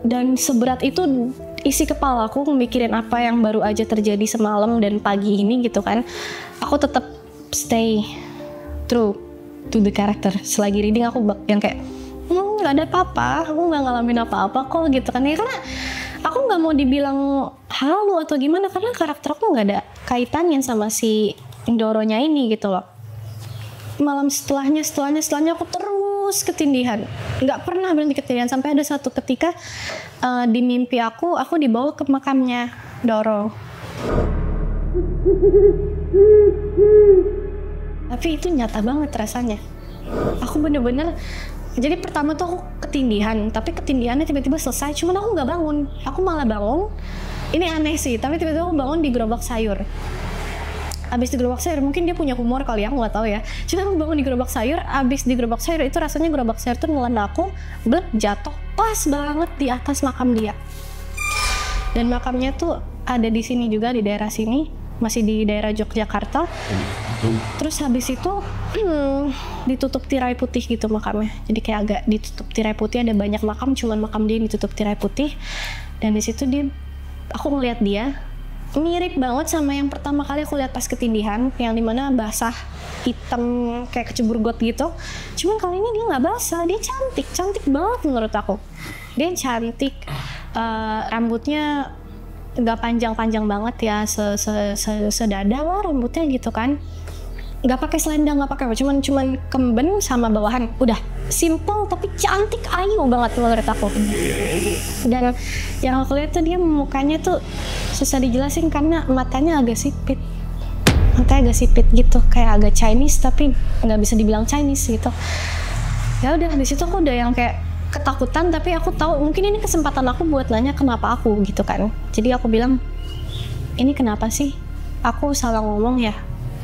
dan seberat itu isi kepala aku mikirin apa yang baru aja terjadi semalam dan pagi ini gitu kan. Aku tetap stay true to the character. Selagi reading aku yang kayak nggak ada apa-apa, aku nggak ngalamin apa-apa kok gitu kan ya, karena aku nggak mau dibilang halu atau gimana karena karakter aku nggak ada kaitannya sama si Doronya ini gitu loh. Malam setelahnya aku terus ketindihan, nggak pernah berhenti ketindihan sampai ada satu ketika di mimpi aku dibawa ke makamnya Doro. Tapi itu nyata banget rasanya. Aku bener-bener, jadi pertama tuh aku ketindihan, tapi ketindihannya tiba-tiba selesai, cuman aku nggak bangun. Aku malah bangun, Ini aneh sih, tapi tiba-tiba aku bangun di gerobak sayur. Abis di gerobak sayur, mungkin dia punya humor kali ya, aku nggak tahu ya. Cuma aku bangun di gerobak sayur, abis di gerobak sayur itu rasanya gerobak sayur tuh nelen aku, blek jatuh pas banget di atas makam dia. Dan makamnya tuh ada di sini juga, di daerah sini, masih di daerah Yogyakarta. Terus habis itu ditutup tirai putih gitu makamnya. Jadi kayak agak ditutup tirai putih, ada banyak makam, cuman makam dia ditutup tirai putih. Dan di situ aku ngeliat dia mirip banget sama yang pertama kali aku lihat pas ketindihan, yang dimana basah, hitam kayak kecebur got gitu. Cuman kali ini dia nggak basah, dia cantik banget menurut aku. Dia cantik, rambutnya nggak panjang-panjang banget ya, sedada lah rambutnya gitu kan. Nggak pakai selendang, nggak pakai apa, cuman kemben sama bawahan. Udah simple tapi cantik, ayu banget menurut aku. Dan yang aku lihat tuh dia mukanya tuh susah dijelasin karena matanya agak sipit. Matanya agak sipit gitu, kayak agak Chinese tapi nggak bisa dibilang Chinese gitu. Ya udah di situ aku udah yang kayak ketakutan, tapi aku tahu mungkin ini kesempatan aku buat nanya kenapa aku gitu kan. Jadi aku bilang, ini kenapa sih? Aku salah ngomong ya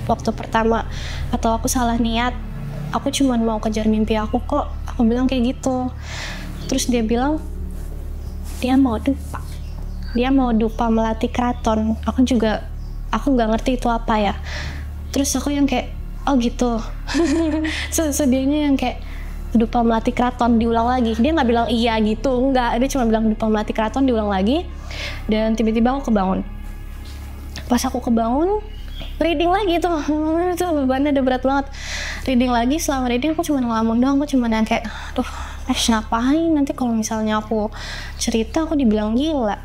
waktu pertama, atau aku salah niat? Aku cuma mau kejar mimpi aku kok. Aku bilang kayak gitu. Terus dia bilang, dia mau dupa melati keraton. Aku nggak ngerti itu apa ya. Terus aku yang kayak, oh gitu. Sedianya yang kayak, dupa melati keraton diulang lagi. Dia nggak bilang iya gitu, nggak. Dia cuma bilang dupa melati keraton diulang lagi. Dan tiba-tiba aku kebangun. Pas aku kebangun, reading lagi tuh bebannya udah berat banget. Reading lagi, selama reading aku cuma ngelamun doang. Aku cuma yang kayak, aduh ngapain nanti kalau misalnya aku cerita aku dibilang gila.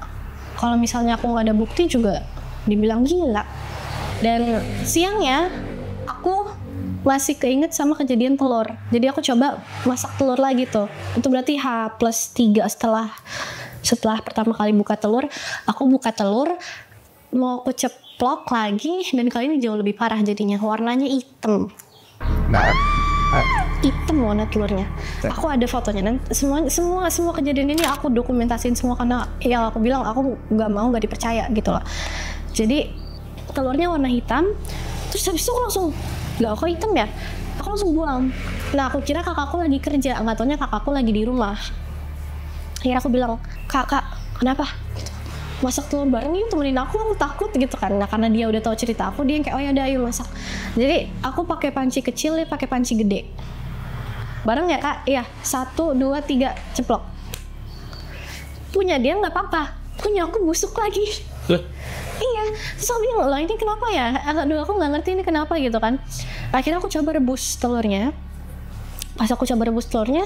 Kalau misalnya aku nggak ada bukti juga dibilang gila. Dan siangnya aku masih keinget sama kejadian telur. Jadi aku coba masak telur lagi tuh. Itu berarti H+3 setelah pertama kali buka telur. Aku buka telur, mau aku ceplok lagi, dan kali ini jauh lebih parah jadinya. Warnanya hitam. Hitam warna telurnya. Aku ada fotonya, dan semua kejadian ini aku dokumentasiin semua karena yang aku bilang aku nggak dipercaya gitu loh. Jadi telurnya warna hitam. Terus habis itu aku langsung, lah kok hitam ya? Aku langsung buang. Nah aku kira kakakku lagi kerja, nggak taunya kakakku lagi di rumah. Akhirnya aku bilang, kakak kenapa? Masak telur bareng yuk, temenin aku takut gitu kan. Nah karena dia udah tahu cerita aku, dia yang kayak, oh ya udah ayo masak. Jadi aku pakai panci kecil, dia pakai panci gede. Bareng ya kak? Iya, 1, 2, 3 ceplok. Punya dia nggak apa-apa, punya aku busuk lagi. Iya, terus aku bilang, lah ini kenapa ya? Aduh aku nggak ngerti ini kenapa gitu kan. Akhirnya aku coba rebus telurnya. Pas aku coba rebus telurnya,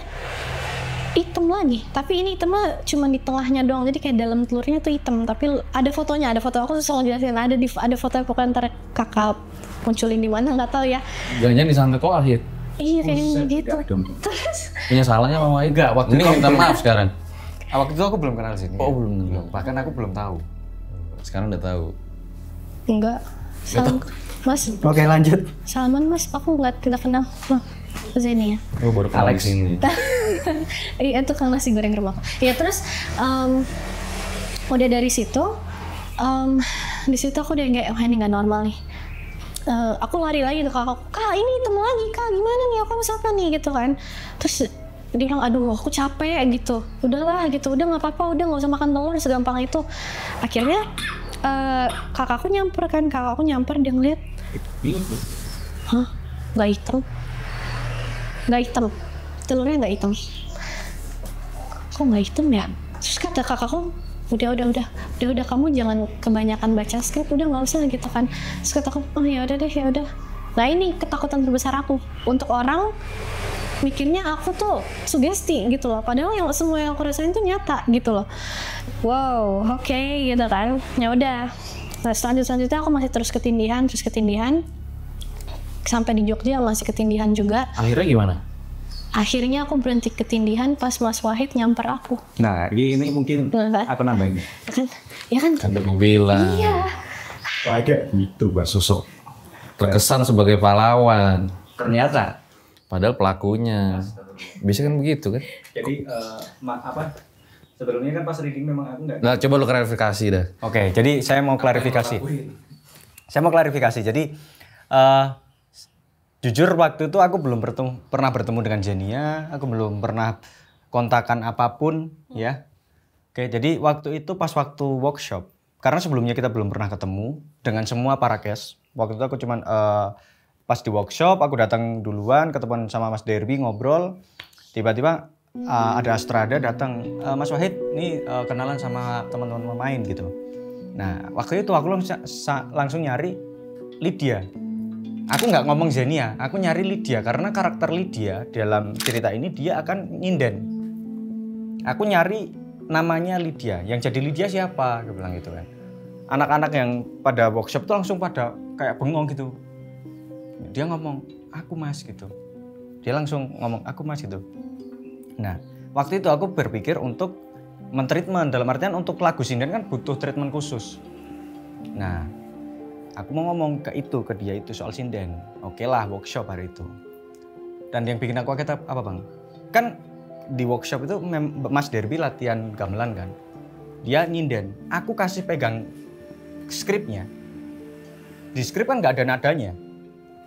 hitam lagi. Tapi ini hitamnya cuma di tengahnya doang. Jadi kayak dalam telurnya tuh hitam. Tapi ada fotonya, ada foto. Aku susah ngejelasin. Ada foto pokoknya ntar kakak munculin di mana nggak tahu ya. Jangan-jangan disantet kok akhir. Iya kayaknya gitu. Terus Punya salahnya Mama Ega. Waktu ini minta maaf sekarang. Waktu itu aku belum kenal sini. Oh belum. Bahkan aku belum tahu. Sekarang udah tahu. enggak. Mas. Oke lanjut. Salaman mas, aku nggak kenal. Sini ya. Oh baru Alex ini. Iya itu kan nasi goreng rumah. Ya terus udah dari situ, di situ aku udah kayak, wah ini nggak normal nih. Aku lari lagi ke kakak, kak ini hitam lagi kak, gimana nih aku harus apa nih gitu kan. Terus dia bilang, aduh aku capek gitu, udahlah gitu, udah nggak apa-apa, udah nggak usah makan telur segampang itu. Akhirnya kakakku nyamper, dia ngeliat, hah nggak hitam, telurnya nggak hitam, kok nggak hitam ya? Terus kata kakakku, udah kamu jangan kebanyakan baca skrip, udah nggak usah gitu kan. Terus kataku, oh ya udah deh, ya udah. Nah ini ketakutan terbesar aku, untuk orang mikirnya aku tuh sugesti gitu loh, padahal yang semua yang aku rasain tuh nyata gitu loh. Wow, oke, gitu kan. Ya udah. Nah, selanjutnya aku masih terus ketindihan. Sampai di Jogja masih ketindihan juga. Akhirnya gimana? Akhirnya aku berhenti ketindihan pas Mas Wahid nyamper aku. Nah, ini mungkin aku nambahin. Ya kan? Kan udah bilang. Iya. Ada itu Mbak sosok Terkesan sebagai pahlawan. ternyata. Padahal pelakunya. Bisa kan begitu kan? Jadi Sebelumnya kan pas reading memang aku nggak. Nah, coba lu klarifikasi dah. Oke, jadi saya mau klarifikasi. Jadi jujur waktu itu aku belum pernah bertemu dengan Zenia, aku belum pernah kontakan apapun ya. Oke, jadi waktu itu pas waktu workshop, karena sebelumnya kita belum pernah ketemu dengan semua para cast. Waktu itu aku cuman pas di workshop aku datang duluan, ketemu sama Mas Derby ngobrol, tiba-tiba ada Astrada datang, Mas Wahid ini kenalan sama teman-teman pemain gitu. Nah waktu itu aku langsung nyari Lydia. Aku nggak ngomong Zenia, aku nyari Lydia karena karakter Lydia dalam cerita ini dia akan nyinden. Aku nyari namanya Lydia, yang jadi Lydia siapa? Aku bilang gitu kan. Anak-anak yang pada workshop tuh langsung pada kayak bengong gitu. Dia ngomong, aku Mas gitu. Dia langsung ngomong, aku Mas gitu. Nah, waktu itu aku berpikir untuk mentreatment, dalam artian untuk lagu sinden kan butuh treatment khusus. Nah, aku mau ngomong ke dia itu soal sinden. Oke lah, workshop hari itu. Dan yang bikin aku kaget apa bang? Kan di workshop itu Mas Derby latihan gamelan kan. Dia nyinden, aku kasih pegang skripnya. Di skrip kan nggak ada nadanya,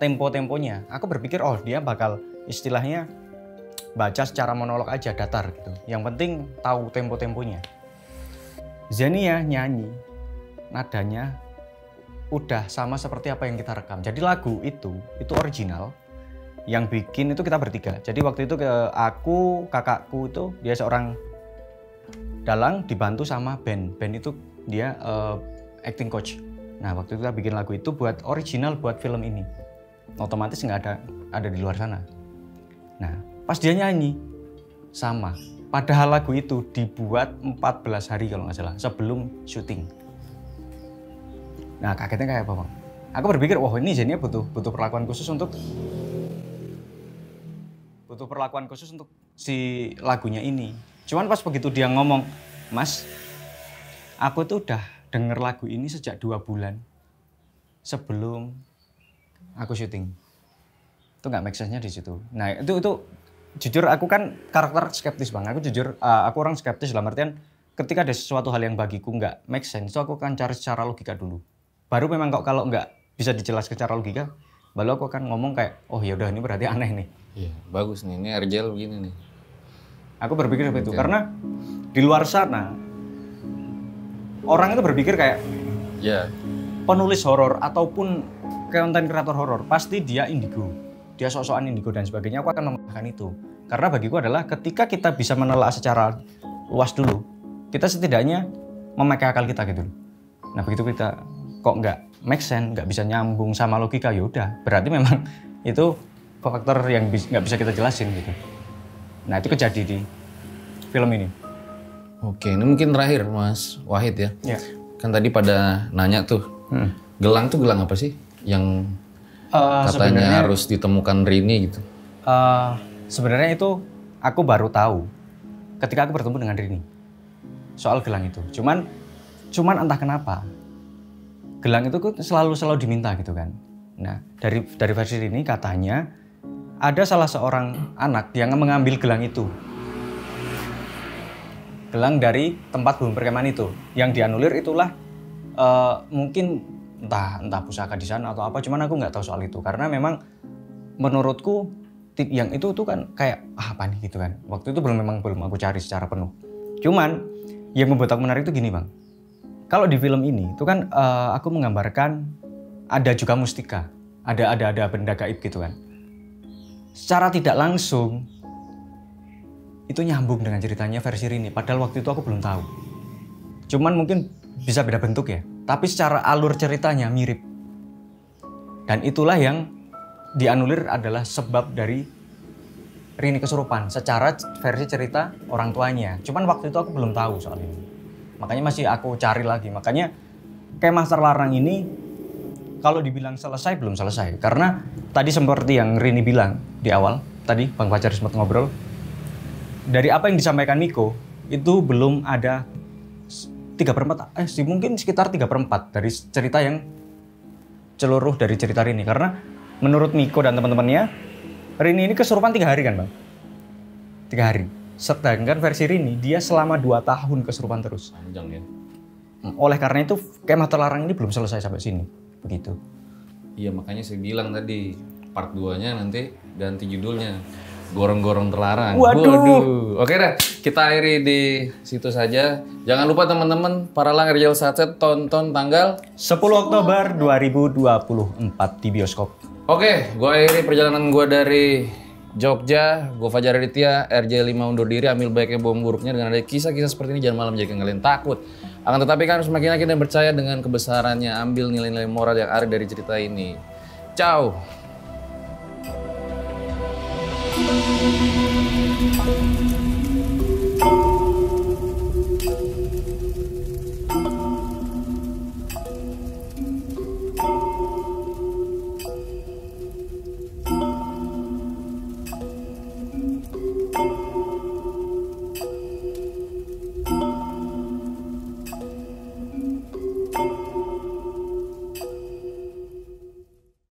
tempo-temponya. Aku berpikir, oh dia bakal istilahnya baca secara monolog aja, datar gitu. Yang penting tahu tempo-temponya. Zenia nyanyi, nadanya udah sama seperti apa yang kita rekam. Jadi lagu itu original. Yang bikin itu kita bertiga. Jadi waktu itu aku, kakakku itu dia seorang dalang dibantu sama band. Band itu dia acting coach. Nah waktu itu kita bikin lagu itu buat original buat film ini. Otomatis nggak ada di luar sana. Nah pas dia nyanyi sama. Padahal lagu itu dibuat 14 hari kalau nggak salah sebelum syuting. Nah kagetnya kayak apa bang? Aku berpikir wah ini Zenia butuh perlakuan khusus untuk si lagunya ini. Cuman pas begitu dia ngomong, Mas, aku tuh udah denger lagu ini sejak 2 bulan sebelum aku syuting. Itu nggak make sense-nya di situ. Nah itu jujur aku kan karakter skeptis bang. Aku jujur aku orang skeptis dalam artian ketika ada sesuatu hal yang bagiku nggak make sense, itu aku akan cari secara logika dulu. Baru memang kalau nggak bisa dijelaskan secara logika, baru aku akan ngomong kayak, oh ya udah ini berarti aneh nih. Iya, bagus nih. Ini RJL begini nih. Aku berpikir seperti itu karena di luar sana orang itu berpikir kayak penulis horor ataupun konten kreator horor pasti dia indigo, dia sok-sokan indigo dan sebagainya. Aku akan memahami itu karena bagiku adalah ketika kita bisa menelaah secara luas dulu, kita setidaknya memakai akal kita gitu. Nah begitu kita kok nggak make sense, nggak bisa nyambung sama logika, ya udah berarti memang itu faktor yang nggak bisa kita jelasin gitu. Nah itu kejadi di film ini. Oke, ini mungkin terakhir Mas Wahid ya. Ya. Kan tadi pada nanya tuh, gelang tuh gelang apa sih yang katanya harus ditemukan Rini gitu? Sebenarnya itu aku baru tahu ketika aku bertemu dengan Rini soal gelang itu. Cuman entah kenapa gelang itu selalu diminta gitu kan. Nah dari versi Rini katanya ada salah seorang anak yang mengambil gelang itu. Gelang dari tempat bumi perkemahan itu. Yang dianulir itulah mungkin entah pusaka di sana atau apa. Cuman aku nggak tahu soal itu. Karena memang menurutku yang itu tuh kan kayak apa nih gitu kan. Waktu itu belum aku cari secara penuh. Cuman yang membuat aku menarik itu gini bang. Kalau di film ini itu kan aku menggambarkan ada juga mustika. Ada benda gaib gitu kan. Secara tidak langsung itu nyambung dengan ceritanya versi Rini. Padahal waktu itu aku belum tahu. Cuman mungkin bisa beda bentuk ya. Tapi secara alur ceritanya mirip. Dan itulah yang dianulir adalah sebab dari Rini kesurupan. Secara versi cerita orang tuanya. Cuman waktu itu aku belum tahu soal ini. Makanya masih aku cari lagi. Makanya kayak Master Larang ini kalau dibilang selesai, belum selesai. Karena tadi seperti yang Rini bilang di awal, tadi Bang Fajar sempat ngobrol, dari apa yang disampaikan Miko, itu belum ada 3/4, mungkin sekitar 3/4 dari cerita yang seluruh dari cerita Rini. Karena menurut Miko dan teman-temannya, Rini ini kesurupan 3 hari kan Bang? 3 hari. Sedangkan versi Rini, dia selama 2 tahun kesurupan terus. Panjang ya. Oleh karena itu, Kemah Terlarang ini belum selesai sampai sini. Begitu. Iya, makanya saya bilang tadi, part 2-nya nanti ganti judulnya. Gorong-gorong terlarang. Waduh. Oke dah, kita akhiri di situ saja. Jangan lupa teman-teman, Paralang RJL Satset tonton tanggal 10 Oktober 2024 di bioskop. Oke, gue akhiri perjalanan gue dari Jogja. Gue Fajar Aditya, RJ5 undur diri, ambil baiknya bom buruknya. Dengan ada kisah-kisah seperti ini, jangan malam menjadikan kalian takut. Akan tetapi kan harus semakin yakin dan percaya dengan kebesarannya. Ambil nilai-nilai moral yang ada dari cerita ini. Ciao.